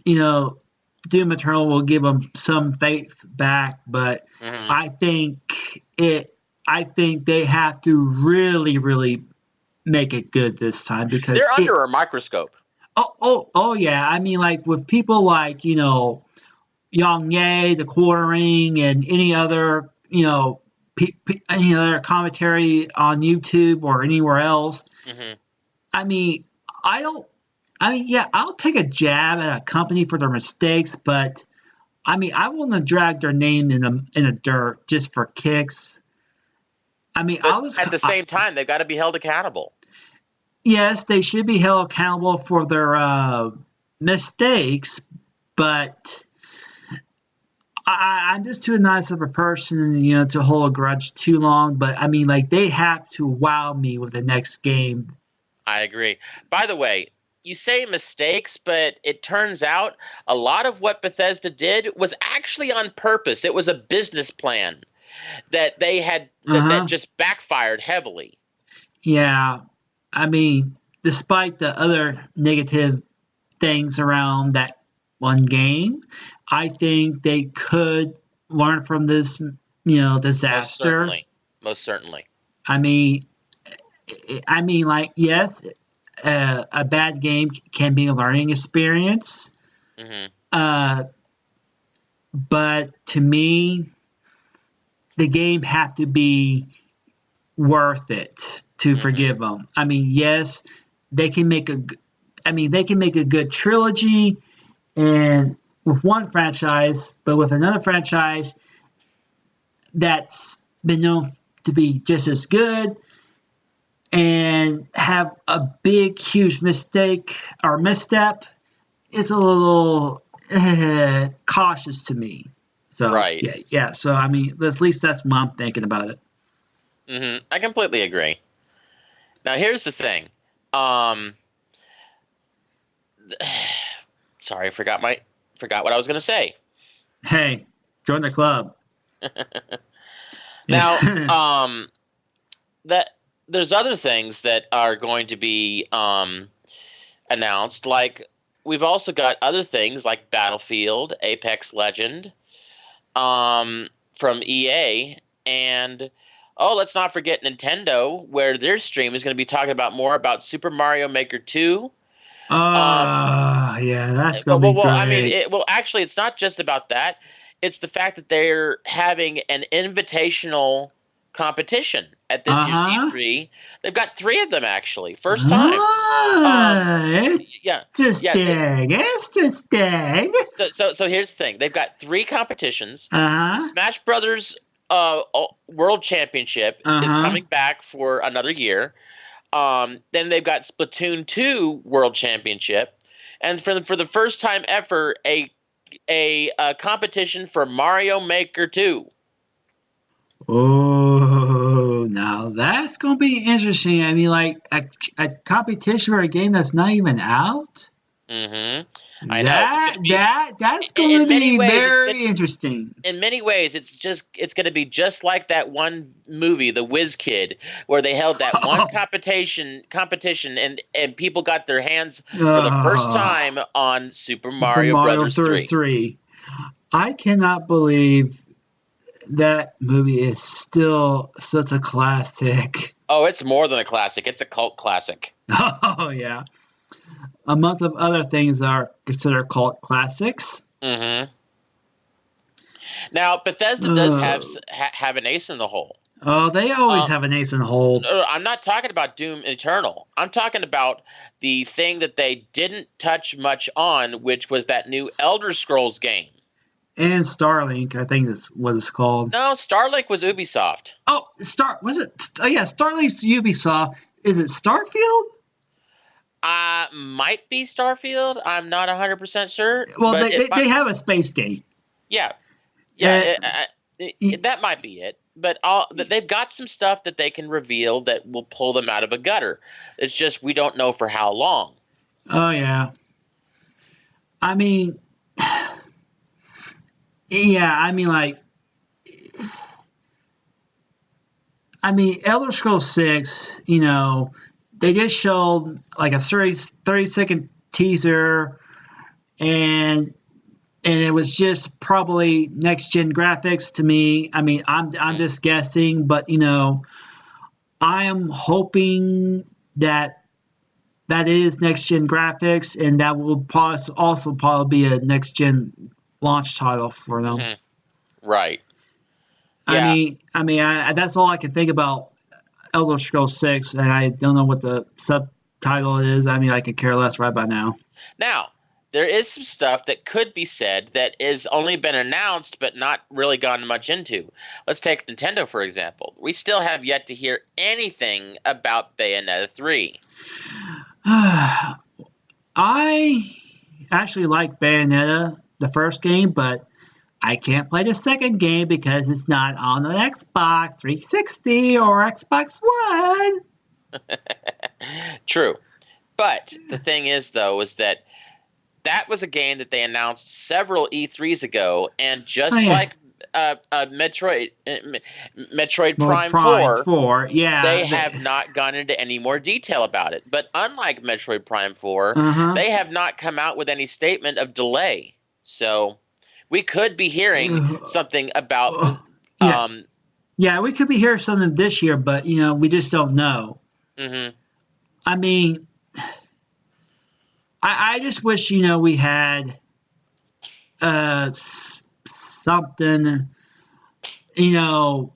Doom Eternal will give them some faith back, but Mm-hmm. I think they have to really, really make it good this time because They're under a microscope. Oh yeah. I mean, like with people like Yang Ye, the Quartering, and any other any other commentary on YouTube or anywhere else. Mm-hmm. I mean, I don't. I mean, yeah, I'll take a jab at a company for their mistakes, but I mean, I wouldn't drag their name in the dirt just for kicks. I mean, But at the same time, they've got to be held accountable. Yes, they should be held accountable for their mistakes, but I'm just too nice of a person, to hold a grudge too long. But I mean, like, they have to wow me with the next game. I agree. By the way, you say mistakes, but it turns out a lot of what Bethesda did was actually on purpose. It was a business plan that they had that just backfired heavily. Yeah, I mean, despite the other negative things around that one game, I think they could learn from this, disaster. Most certainly. I mean, like, yes, a bad game can be a learning experience. Mm-hmm. But to me, the game have to be worth it to forgive them. I mean, yes, they can make a good trilogy, and with one franchise, but with another franchise that's been known to be just as good, and have a big, huge mistake or misstep, it's a little cautious to me. So, right. yeah. So, I mean, at least that's what I'm thinking about it. Mm-hmm. I completely agree. Now, here's the thing. Sorry, I forgot what I was going to say. Hey, join the club. Now, that there's other things that are going to be announced. Like, we've also got other things like Battlefield, Apex Legend, from EA, and let's not forget Nintendo, where their stream is going to be talking about more about Super Mario Maker 2. Yeah, that's gonna be great. I mean, actually, it's not just about that. It's the fact that they're having an invitational competition at this year's E3. They've got 3 of them, actually. First time. Interesting. So here's the thing. They've got 3 competitions. Uh-huh. Smash Brothers World Championship is coming back for another year. Then they've got Splatoon 2 World Championship, and for the first time ever, a competition for Mario Maker 2. Oh, now that's gonna be interesting. I mean, like a competition for a game that's not even out. Mm-hmm. I know it's going That to be that that's in gonna many be ways. very interesting. In many ways, it's going to be just like that one movie, The Whiz Kid, where they held that one Oh, competition, and people got their hands for the first uh, time on Super Super Mario Mario Brothers 3. 3. 3. I cannot believe that movie is still such a classic. Oh, it's more than a classic; it's a cult classic. Oh yeah, amongst of other things that are considered cult classics. Hmm. Now, Bethesda does Uh, have an ace in the hole. oh, they always Um, have an ace in the hole. I'm not talking about Doom Eternal. I'm talking about the thing that they didn't touch much on, which was that new Elder Scrolls game. And Starlink, I think that's what it's called. No, Starlink was Ubisoft. Oh, was it? Oh yeah, Starlink's Ubisoft. Is it Starfield? Might be Starfield. I'm not 100% sure, Well, but they, it they, might. they have a space game. Yeah, yeah, Uh, that might be it. But they've got some stuff that they can reveal that will pull them out of a gutter. It's just we don't know for how long. oh yeah. I mean, yeah. Elder Scrolls 6. They just showed like a 30-second teaser, and it was just probably next gen graphics to me. I mean, I'm Mhm. just guessing, but I am hoping that is next gen graphics, and that will also probably be a next gen launch title for them. Mhm. Right. Yeah. That's all I can think about Elder Scrolls 6, and I don't know what the subtitle is. I mean, I could care less right by now. Now, there is some stuff that could be said that is only been announced but not really gone much into. Let's take Nintendo, for example. We still have yet to hear anything about Bayonetta 3. I actually like Bayonetta, the first game, but I can't play the second game because it's not on an Xbox 360 or Xbox One. True. But the thing is, though, is that was a game that they announced several E3s ago, and Oh just yeah, like Metroid well, Prime Prime 4, 4, yeah. they have not gone into any more detail about it. But unlike Metroid Prime 4, Uh they have not come out with any statement of delay. So we could be hearing huh. something about Yeah, um yeah. We could be hearing something this year, but we just don't know. mhm. I mean, I just wish we had something you know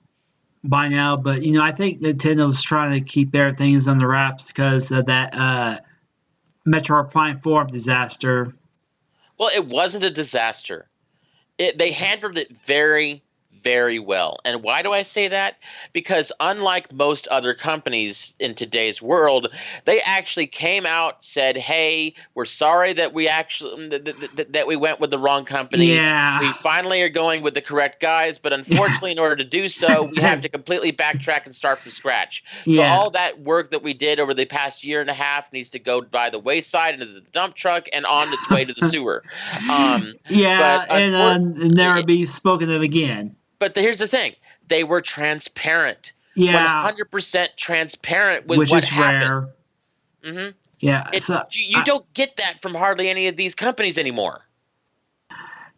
by now, but I think Nintendo's trying to keep everything under wraps because of that Metroid Prime 4 disaster. Well, it wasn't a disaster. They handled it very, very well. And why do I say that? Because unlike most other companies in today's world, they actually came out, said, "Hey, we're sorry that we actually that we went with the wrong company. Yeah. We finally are going with the correct guys, but unfortunately, in order to do so, we have to completely backtrack and start from scratch. So Yeah. all that work that we did over the past year and a half needs to go by the wayside into the dump truck and on its way to the sewer." Um, but Yeah, and never unfortunately, be spoken of again. but here's the thing: they were transparent, Yeah, 100% transparent with which what is happened. rare. Hmm. Yeah, It so you don't get that from hardly any of these companies anymore.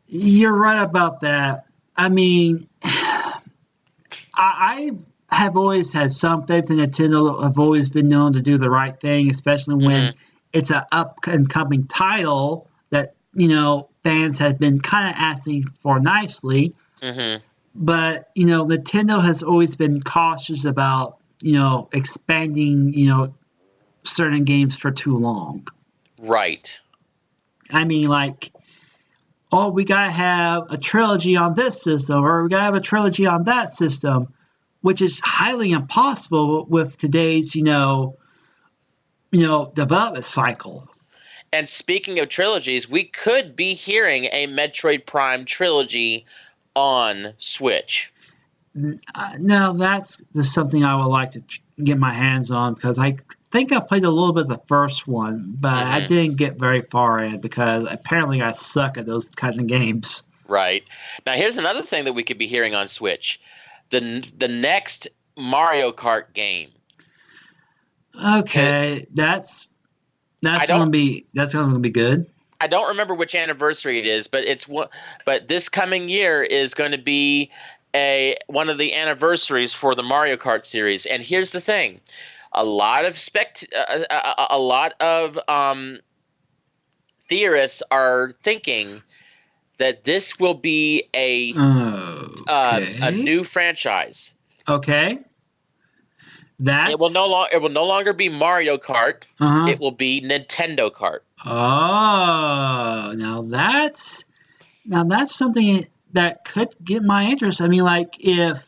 you're right about that. I mean, I have always had some faith in Nintendo. I've always been known to do the right thing, especially when Hmm. it's an up and coming title that fans have been kind of asking for nicely. Hmm. But Nintendo has always been cautious about expanding certain games for too long. Right. I mean, like, oh, we gotta have a trilogy on this system, or we gotta have a trilogy on that system, which is highly impossible with today's development cycle. And speaking of trilogies, we could be hearing a Metroid Prime trilogy on Switch. Now that's just something I would like to get my hands on because I think I played a little bit of the first one, but I Mm-hmm. didn't get very far in because apparently I suck at those kind of games. Right. Now, here's another thing that we could be hearing on Switch. The next Mario Kart game. Okay, that's I going to don't be good. I don't remember which anniversary it is, but this coming year is going to be one of the anniversaries for the Mario Kart series. And here's the thing. A lot of theorists are thinking that this will be a Okay. new franchise. Okay. It will no longer be Mario Kart. Uh-huh. It will be Nintendo Kart. Oh, now that's something that could get my interest. I mean, like if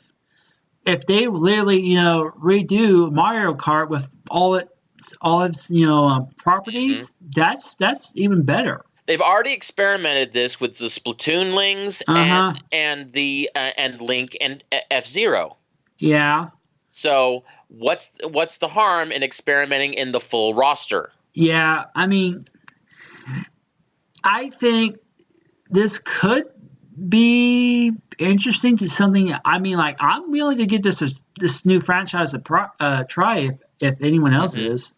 they literally redo Mario Kart with all its Mhm. properties, that's even better. They've already experimented this with the Splatoonlings Uh-huh. and Link and F-Zero. Yeah. So what's the harm in experimenting in the full roster? Yeah. I mean, I think this could be interesting to something. I mean, like I'm willing to give this new franchise a try if anyone else Hmm. is.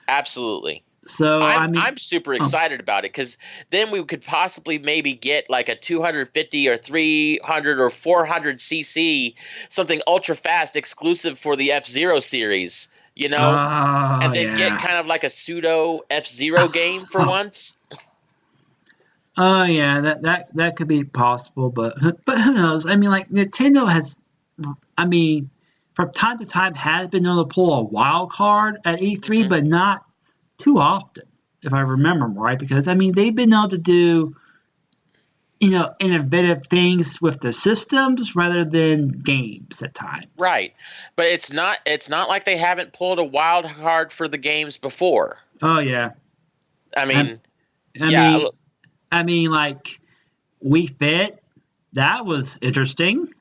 Absolutely. So I mean, I'm super oh, excited about it because then we could possibly maybe get like a 250 or 300 or 400 cc something ultra fast exclusive for the F-Zero series, oh and then get yeah, kind of like a pseudo F-Zero game for once. oh yeah, that could be possible, but who knows? I mean, like Nintendo has, I mean, from time to time has been able to pull a wild card at E3, Hmm. but not too often, if I remember right. Because I mean, they've been able to do innovative things with the systems rather than games at times. Right. But it's not like they haven't pulled a wild card for the games before. Oh yeah, I I, mean, I yeah, mean, like We Fit, that was interesting.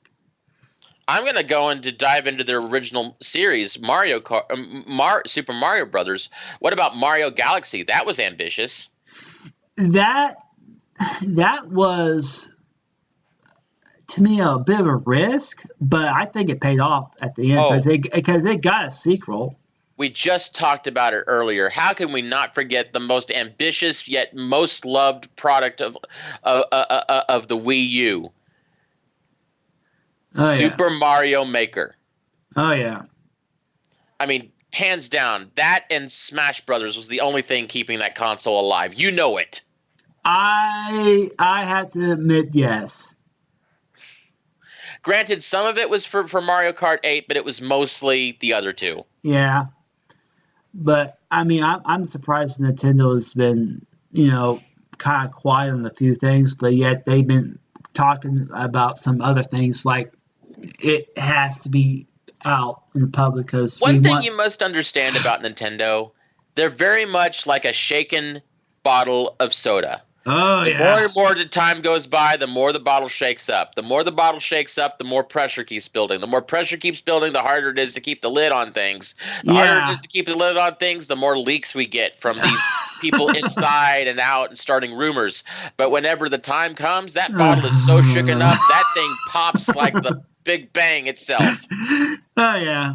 I'm gonna go into dive into their original series, Mario Kart, Super Mario Brothers. What about Mario Galaxy? That was ambitious. That that was to me a bit of a risk, but I think it paid off at the end Oh, because it got a sequel. we just talked about it earlier. How can we not forget the most ambitious yet most loved product of the Wii U, Oh yeah, Super Mario Maker? oh yeah. I mean, hands down, that and Smash Brothers was the only thing keeping that console alive. You know it. I had to admit yes. Granted, some of it was for Mario Kart 8, but it was mostly the other two. Yeah, but I mean I'm surprised Nintendo has been kind of quiet on a few things, but yet they've been talking about some other things like it has to be out in the public because we One thing want. you must understand about Nintendo, they're very much like a shaken bottle of soda. Oh The more yeah, and more the time goes by, the more the bottle shakes up. The more the bottle shakes up, the more pressure keeps building. The more pressure keeps building, the harder it is to keep the lid on things. The harder it yeah. is to keep the lid on things, the more leaks we get from these people inside and out and starting rumors. But whenever the time comes, that bottle is so shooken up, that thing pops like the Big Bang itself. Oh yeah,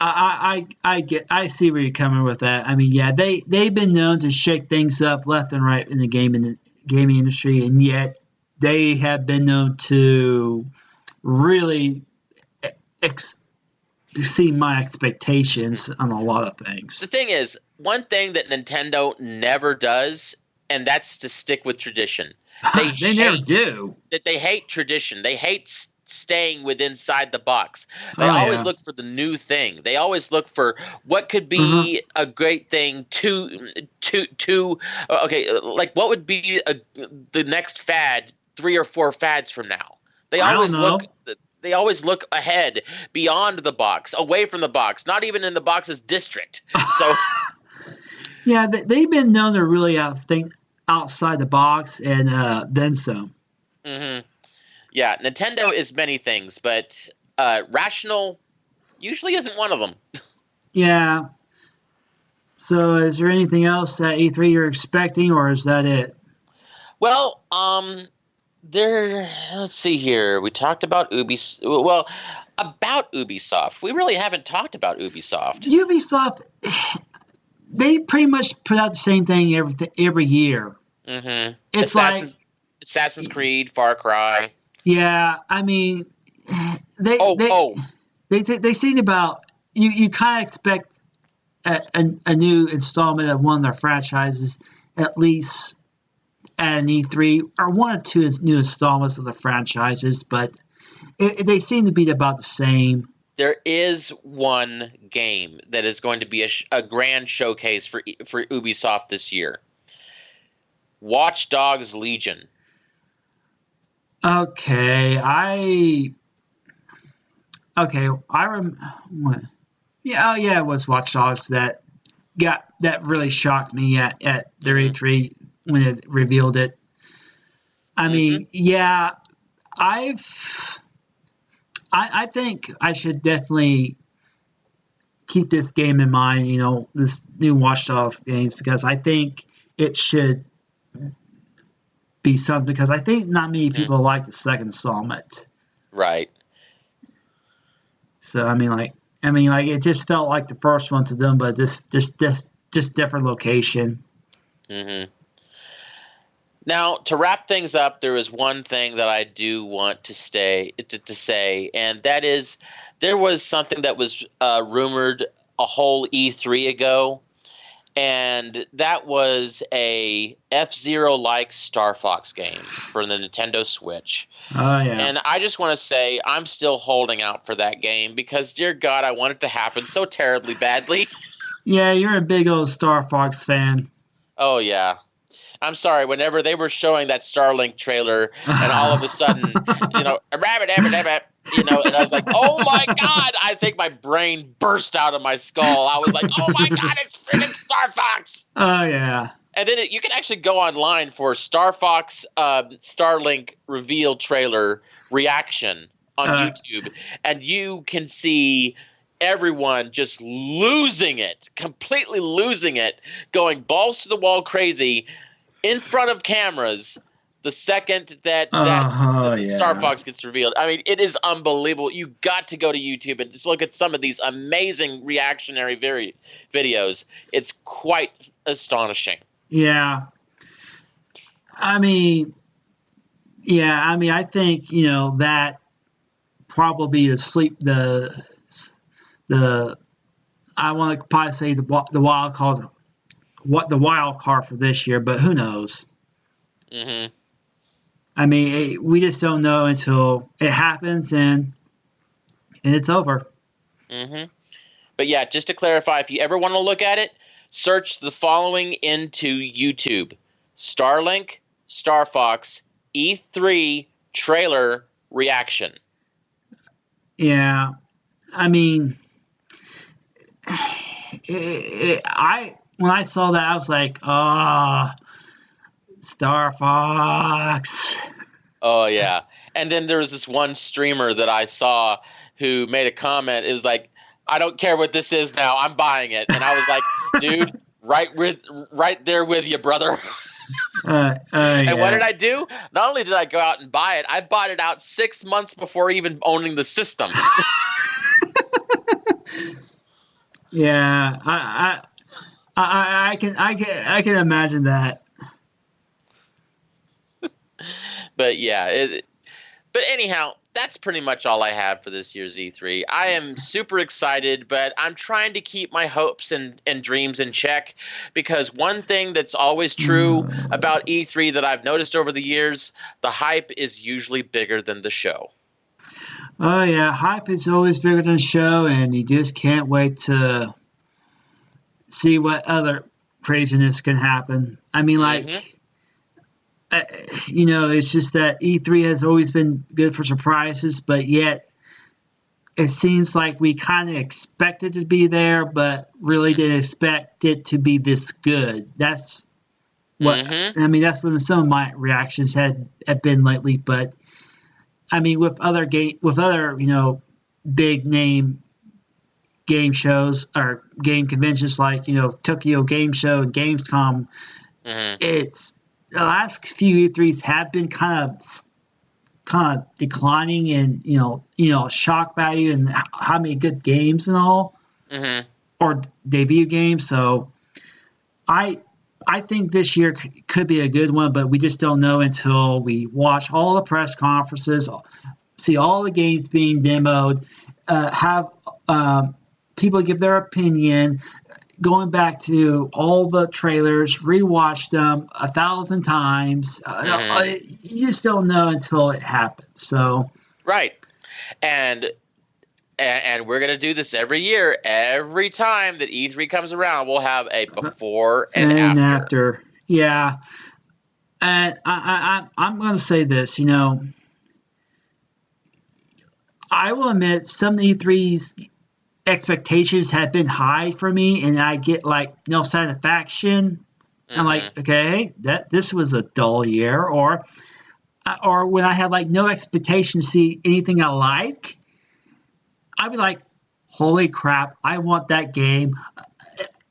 I see where you're coming with that. I mean, yeah, they've been known to shake things up left and right in the gaming industry, and yet they have been known to really ex- exceed my expectations on a lot of The things. thing is, one thing that Nintendo never does, and that's to stick with tradition. They They never hate do. they hate tradition. They hate staying within inside the box. They Oh always yeah. look for the new thing. They always look for what could Uh-huh. be a great thing to okay, like what would be the next fad 3 or 4 fads from now. They I don't always look know. they always look ahead, beyond the box, away from the box, not even in the box's district. So Yeah, they've been known to really think outside the box and then some. Hmm. Yeah, Nintendo is many things, but rational usually isn't one of them. Yeah. So, is there anything else at E3 you're expecting, or is that it? Well, there. Let's see here. We talked about Ubisoft. Well, about Ubisoft. We really haven't talked about Ubisoft. Ubisoft, they pretty much put out the same thing every year. Hmm. It's like, Assassin's Creed, Far Cry. yeah, I mean, they Oh, they oh. they seem about you kind of expect a new installment of one of their franchises at least at an E3 or one or two new installments of the franchises, but they seem to be about the same. There is one game that is going to be a grand showcase for Ubisoft this year. Watch Dogs Legion. Okay, I what? Yeah, oh yeah, it was Watch Dogs that really shocked me at their Hmm. E3 when it revealed it. I Hmm. mean, yeah, I've I think I should definitely keep this game in mind. This new Watch Dogs games because I think it should be something because I think not many Hmm. people like the second installment. Right. So I mean, it just felt like the first one to them, but just different location. Hmm. Now, to wrap things up, there is one thing that I do want to say, and that is there was something that was rumored a whole E3 ago, and that was a F-Zero like Star Fox game for the Nintendo Switch. Oh yeah, And I just want to say I'm still holding out for that game because, dear God, I want it to happen so terribly badly. yeah. You're a big old Star Fox fan. Oh yeah. I'm sorry, whenever they were showing that Starlink trailer and all of a sudden, a rabbit, rabbit, rabbit, and I was like, oh my God, I think my brain burst out of my skull. I was like, oh my God, it's friggin' Star Fox. Oh yeah. And then you can actually go online for Star Fox Starlink reveal trailer reaction on Uh, YouTube, and you can see everyone just losing it, completely losing it, going balls to the wall crazy in front of cameras the second oh that Star yeah. Fox gets revealed. I mean, it is unbelievable. You got to go to YouTube and just look at some of these amazing reactionary videos. It's quite astonishing. Yeah. I mean, yeah. I mean, I think that probably the I want to probably say the wild card the wild card for this year, but who knows? Hmm. I mean, we just don't know until it happens and it's over. Hmm. But yeah, just to clarify, if you ever want to look at it, search the following into YouTube: Starlink, Star Fox, E3 trailer reaction. Yeah. I mean, I when I saw that, I was like, ah, Star Fox. Oh yeah. And then there was this one streamer that I saw who made a comment. It was like, I don't care what this is now, I'm buying it. And I was like, dude, right there with you, brother. And what did Yeah. I do? Not only did I go out and buy it, I bought it out 6 months before even owning the system. Yeah. I can imagine that. But yeah, but anyhow, that's pretty much all I have for this year's E3. I am super excited, but I'm trying to keep my hopes and dreams in check because one thing that's always true about E3 that I've noticed over the years, the hype is usually bigger than the show. Oh yeah, hype is always bigger than show, and you just can't wait to see what other craziness can happen. I mean, Hmm. uh, it's just that E3 has always been good for surprises, but yet it seems like we kind of expected it to be there, but really didn't expect it to be this good. That's what Mm-hmm. I mean. That's what some of my reactions had been lately. But I mean, with other big name game shows or game conventions like Tokyo Game Show and Gamescom, Mm-hmm. it's the last few E3s have been kind of declining in shock value and how many good games and all Mm-hmm. or debut games. So I I think this year could be a good one, but we just don't know until we watch all the press conferences, see all the games being demoed, have people give their opinion, going back to all the trailers, rewatch them 1,000 times. Mm-hmm. You just don't know until it happens. So Right. And and we're gonna do this every year. Every time that E3 comes around, we'll have a before and and after. after, yeah, and I'm going to say this. I will admit some E3's expectations have been high for me, and I get like no satisfaction. I'm like, Mm-hmm. okay, that this was a dull year, or when I have like no expectation to see anything I like, I'd be like, holy crap, I want that game,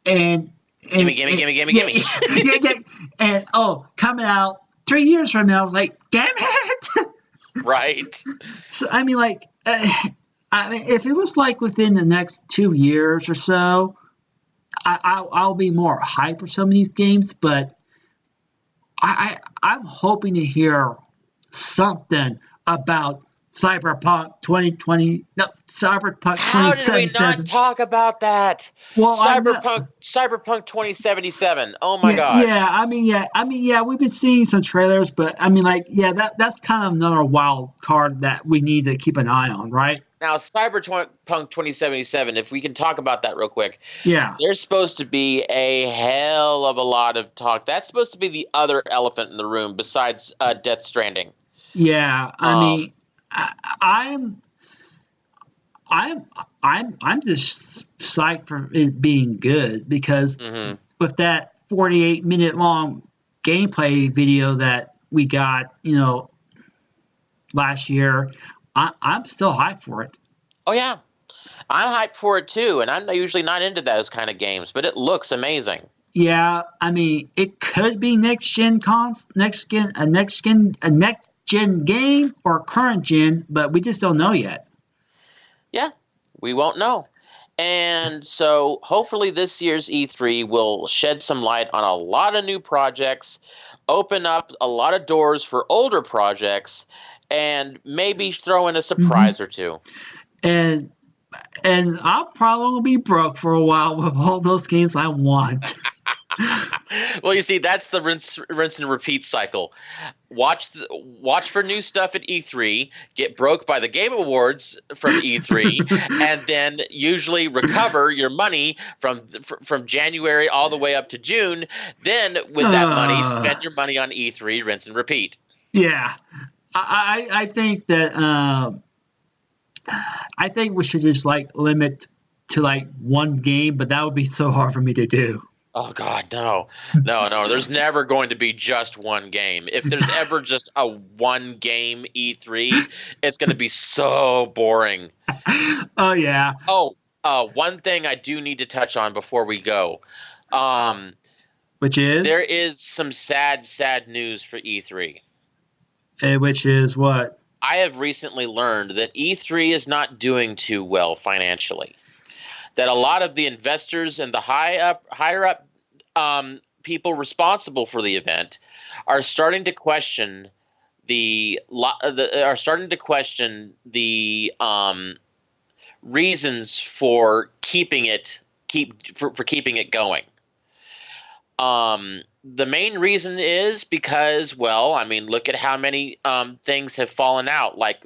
and Gimme, gimme, gimme, gimme, yeah, gimme. yeah, yeah, and coming out 3 years from now, I was like, damn it. Right. So I mean, like, I mean, if it was like within the next 2 years or so, I'll be more hyped for some of these games, but I'm hoping to hear something about Cyberpunk 2020, no, Cyberpunk How did we not 2077. talk about that? Well, I know, Cyberpunk 2077. Oh my yeah. gosh. I mean, we've been seeing some trailers, but I mean, like, yeah, that's kind of another wild card that we need to keep an eye on, right? Now, Cyberpunk 2077, if we can talk about that real quick, Yeah, there's supposed to be a hell of a lot of talk. That's supposed to be the other elephant in the room besides Death Stranding. yeah. I Um, mean, I, I'm I'm I'm just psyched for it being good because mhm. with that 48-minute long gameplay video that we got, last year, I'm still hyped for it. Oh, yeah. I'm hyped for it too, and I'm usually not into those kind of games, but it looks amazing. Yeah, I mean, it could be next gen game or current gen, but we just don't know yet. Yeah, we won't know. And so hopefully this year's E3 will shed some light on a lot of new projects, open up a lot of doors for older projects, and maybe throw in a Hmm. surprise or two. And I'll probably be broke for a while with all those games I want. Well, you see, that's the rinse and repeat cycle. Watch for new stuff at E3, get broke by the Game Awards from E3, and then usually recover your money from January all the way up to June. Then, with that money, uh, spend your money on E3, rinse and repeat. yeah, I think that I think we should just like limit to like one game, but that would be so hard for me to do. Oh God, no, no, no. There's never going to be just one game. If there's ever just a one game E3, it's going to be so boring. Oh yeah, Oh, one thing I do need to touch on before we go. Um, which there is is some sad, sad news for E3. which is what? I have recently learned that E3 is not doing too well financially. That a lot of the investors and the higher up people responsible for the event are starting to question are starting to question the reasons for keeping it going. The main reason is because, well, I mean, look at how many things have fallen out. Like,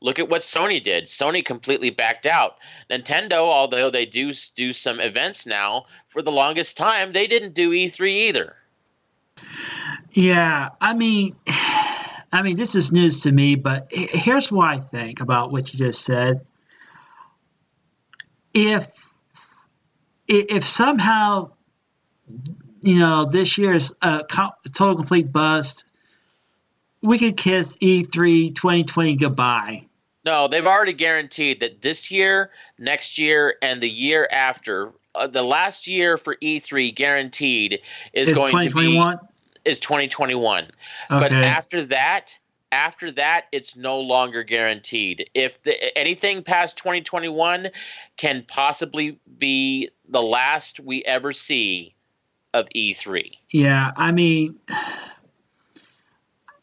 look at what Sony did. Sony completely backed out. Nintendo, although they do some events now, for the longest time they didn't do E3 either. Yeah, I mean, this is news to me, but here's what I think about what you just said. if if somehow this year's a total complete bust, we could kiss E3 2020 goodbye. No, they've already guaranteed that this year, next year, and the year after, the last year for E3 guaranteed is It's going to be 2021. is 2021. But Okay. after that, it's no longer guaranteed. If anything past 2021 can possibly be the last we ever see of E3. Yeah,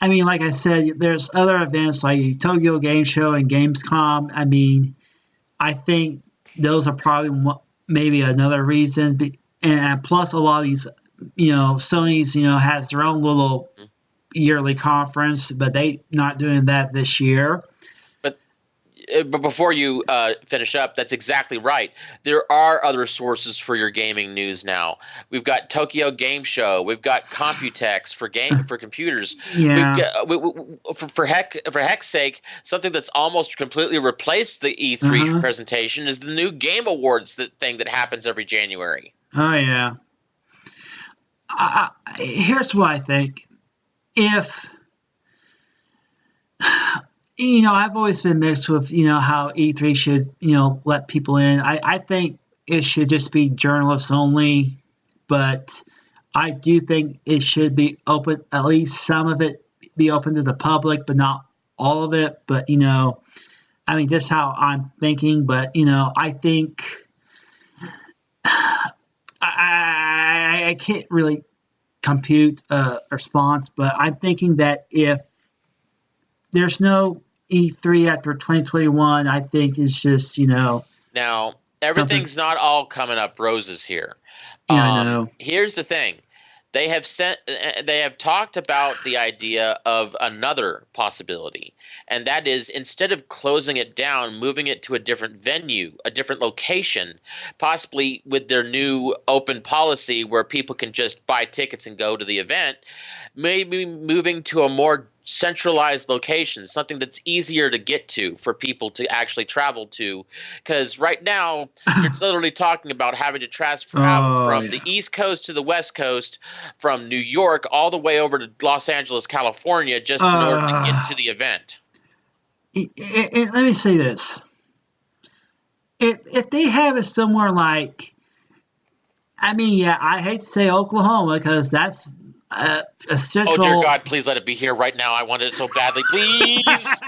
like I said, there's other events like Tokyo Game Show and Gamescom. I think those are probably maybe another reason. And plus, a lot of these, Sony's, has their own little yearly conference, but they not doing that this year. But before you finish up, that's exactly right. There are other sources for your gaming news now. We've got Tokyo Game Show. We've got Computex for computers. We've Yeah. got for heck's sake, something that's almost completely replaced the E3 Uh-huh. presentation is the new Game Awards thing that happens every January. Oh yeah. Here's what I think. If I've always been mixed with how E3 should let people in. I think it should just be journalists only, but I do think it should be open. At least some of it be open to the public, but not all of it. But just how I'm thinking. But I think I can't really compute a response, but I'm thinking that if there's no E3 after 2021, I think it's just Now, something. everything's not all coming up roses here. Yeah, I know. Here's the thing. They have talked about the idea of another possibility, and that is instead of closing it down, moving it to a different venue, a different location, possibly with their new open policy where people can just buy tickets and go to the event, maybe moving to a more centralized location, something that's easier to get to for people to actually travel to. Because right now, you're literally talking about having to transfer out Oh from yeah. the East Coast to the West Coast, from New York all the way over to Los Angeles, California, just in order to get to the event. Let me say this: if they have it somewhere like, I hate to say Oklahoma because that's a Oh dear central. God, please let it be here right now. I want it so badly. Please.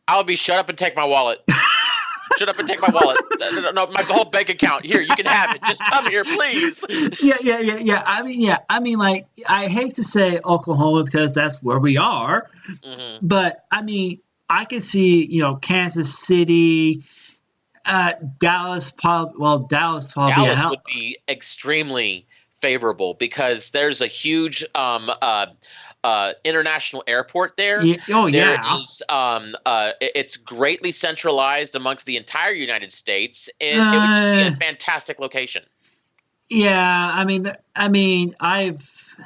I'll be shut up and take my wallet. Shut up and take my wallet. No, my whole bank account. Here, you can have it. Just come here, please. Yeah. Like, I hate to say Oklahoma because that's where we are, but I can see, Kansas City, Dallas. Dallas probably be a Dallas hell. would be extremely favorable because there's a huge international airport there. Oh There yeah. is it's greatly centralized amongst the entire United States. It would just be a fantastic location. Yeah. I've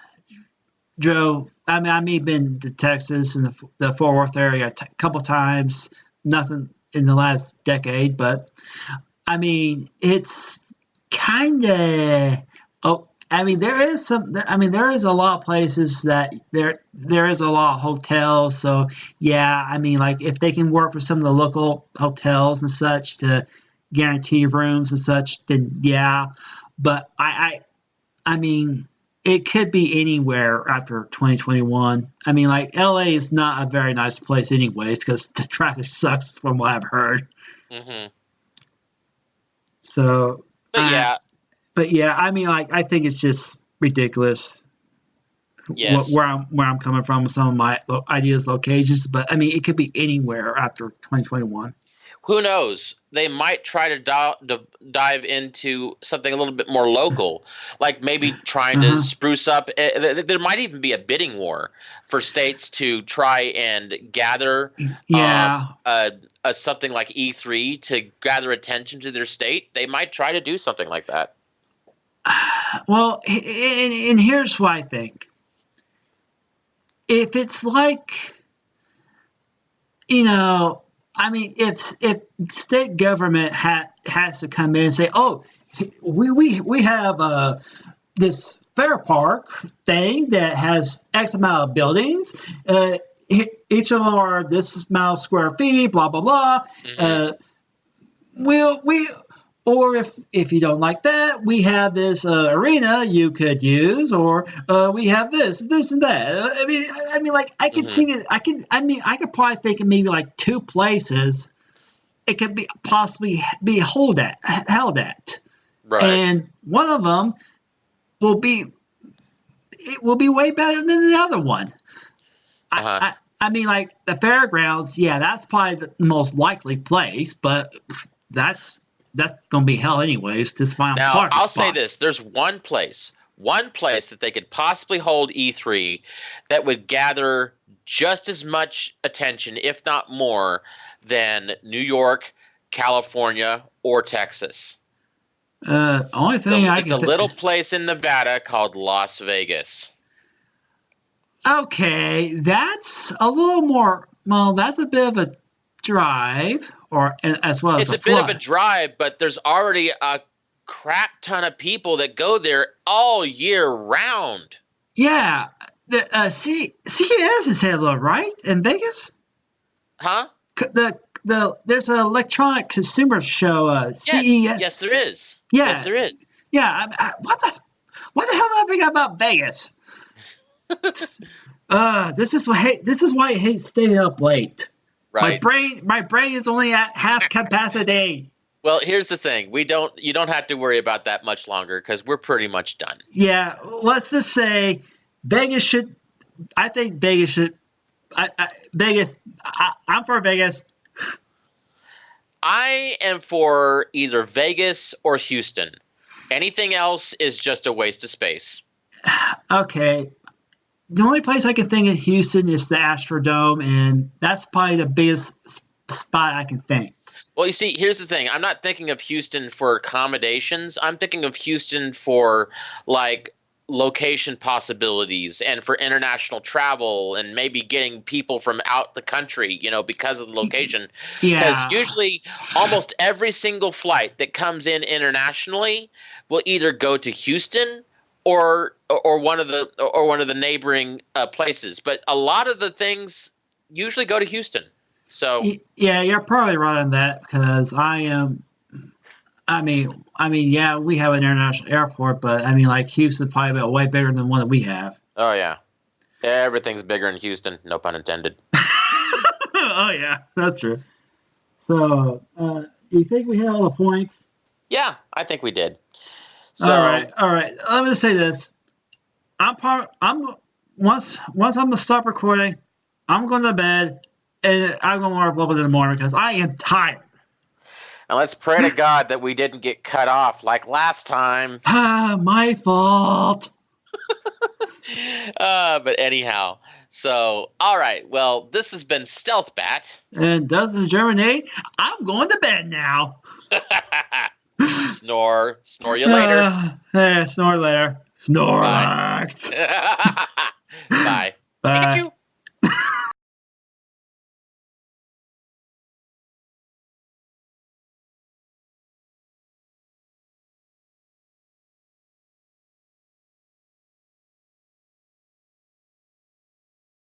drove. I've been to Texas and the Fort Worth area a couple times. Nothing in the last decade, but it's kind of. Oh, there is some. There is a lot of places that there is a lot of hotels. So yeah, like if they can work with some of the local hotels and such to guarantee rooms and such, then yeah. But I mean, it could be anywhere after 2021. Like LA is not a very nice place, anyways, because the traffic sucks, from what I've heard. Hmm. So, But yeah, but yeah, like I think it's just ridiculous yes. where I'm coming from with some of my ideas, locations. But it could be anywhere after 2021. Who knows? They might try to dive into something a little bit more local, like maybe trying to Uh-huh. spruce up. There might even be a bidding war for states to try and gather Yeah. something like E3 to gather attention to their state. They might try to do something like that. Well, and here's what I think. If it's like, you know, I mean, if state government has to come in and say, oh, we have this fair park thing that has X amount of buildings. Each of them are this amount of square feet. Blah blah blah. Hmm. We or if you don't like that, we have this arena you could use, or we have this and that. I mean, like I could Hmm. see it. I could probably think of maybe like two places it could be possibly be held at, Right. and one of them will be way better than the other one. Uh I huh. I, I mean, like the fairgrounds, yeah, that's probably the most likely place, but that's that's gonna be hell anyways. This final Now, parking I'll say spot. this: there's one place that they could possibly hold E3 that would gather just as much attention, if not more, than New York, California, or Texas. Only thing I It's can a think. little place in Nevada called Las Vegas. Okay, that's a little more. Well, that's a bit of a drive, or as well as It's a a bit of a fly. drive, but there's already a crap ton of people that go there all year round. Yeah, the CES is held, right, in Vegas. Huh? There's an electronic consumer show. Yes. CES. Yes, there is. Yes, Yeah, there is. yeah. What the hell did I bring up about Vegas? This is why I hate staying up late. Right. My brain is only at half capacity. Well, here's the thing. You don't have to worry about that much longer because we're pretty much done. Yeah, let's just say Vegas should. I think Vegas should. Vegas. I'm for Vegas. I am for either Vegas or Houston. Anything else is just a waste of space. Okay, the only place I can think of Houston is the Astrodome, and that's probably the biggest spot I can think. Well, you see, here's the thing. I'm not thinking of Houston for accommodations. I'm thinking of Houston for like location possibilities and for international travel and maybe getting people from out the country, because of the location. Because Yeah, usually almost every single flight that comes in internationally will either go to Houston or one of the neighboring places. But a lot of the things usually go to Houston. So, yeah, you're probably right on that because I am. Yeah, we have an international airport, but I mean, like Houston probably about way bigger than one that we have. oh yeah. Everything's bigger in Houston, no pun intended. Oh yeah, that's true. So, do you think we hit all the points? Yeah, I think we did. All right, So, all right. Let me just say this. I'm once I'm gonna stop recording. I'm going to bed, and I'm going to work a little bit in the morning because I am tired. and let's pray to God that we didn't get cut off like last time. My fault. But anyhow, so all right. Well, this has been Stealth Bat. And doesn't germinate. I'm going to bed now. Snore you later. Snore later. Bye. Snorlax. Bye. Bye. Pikachu.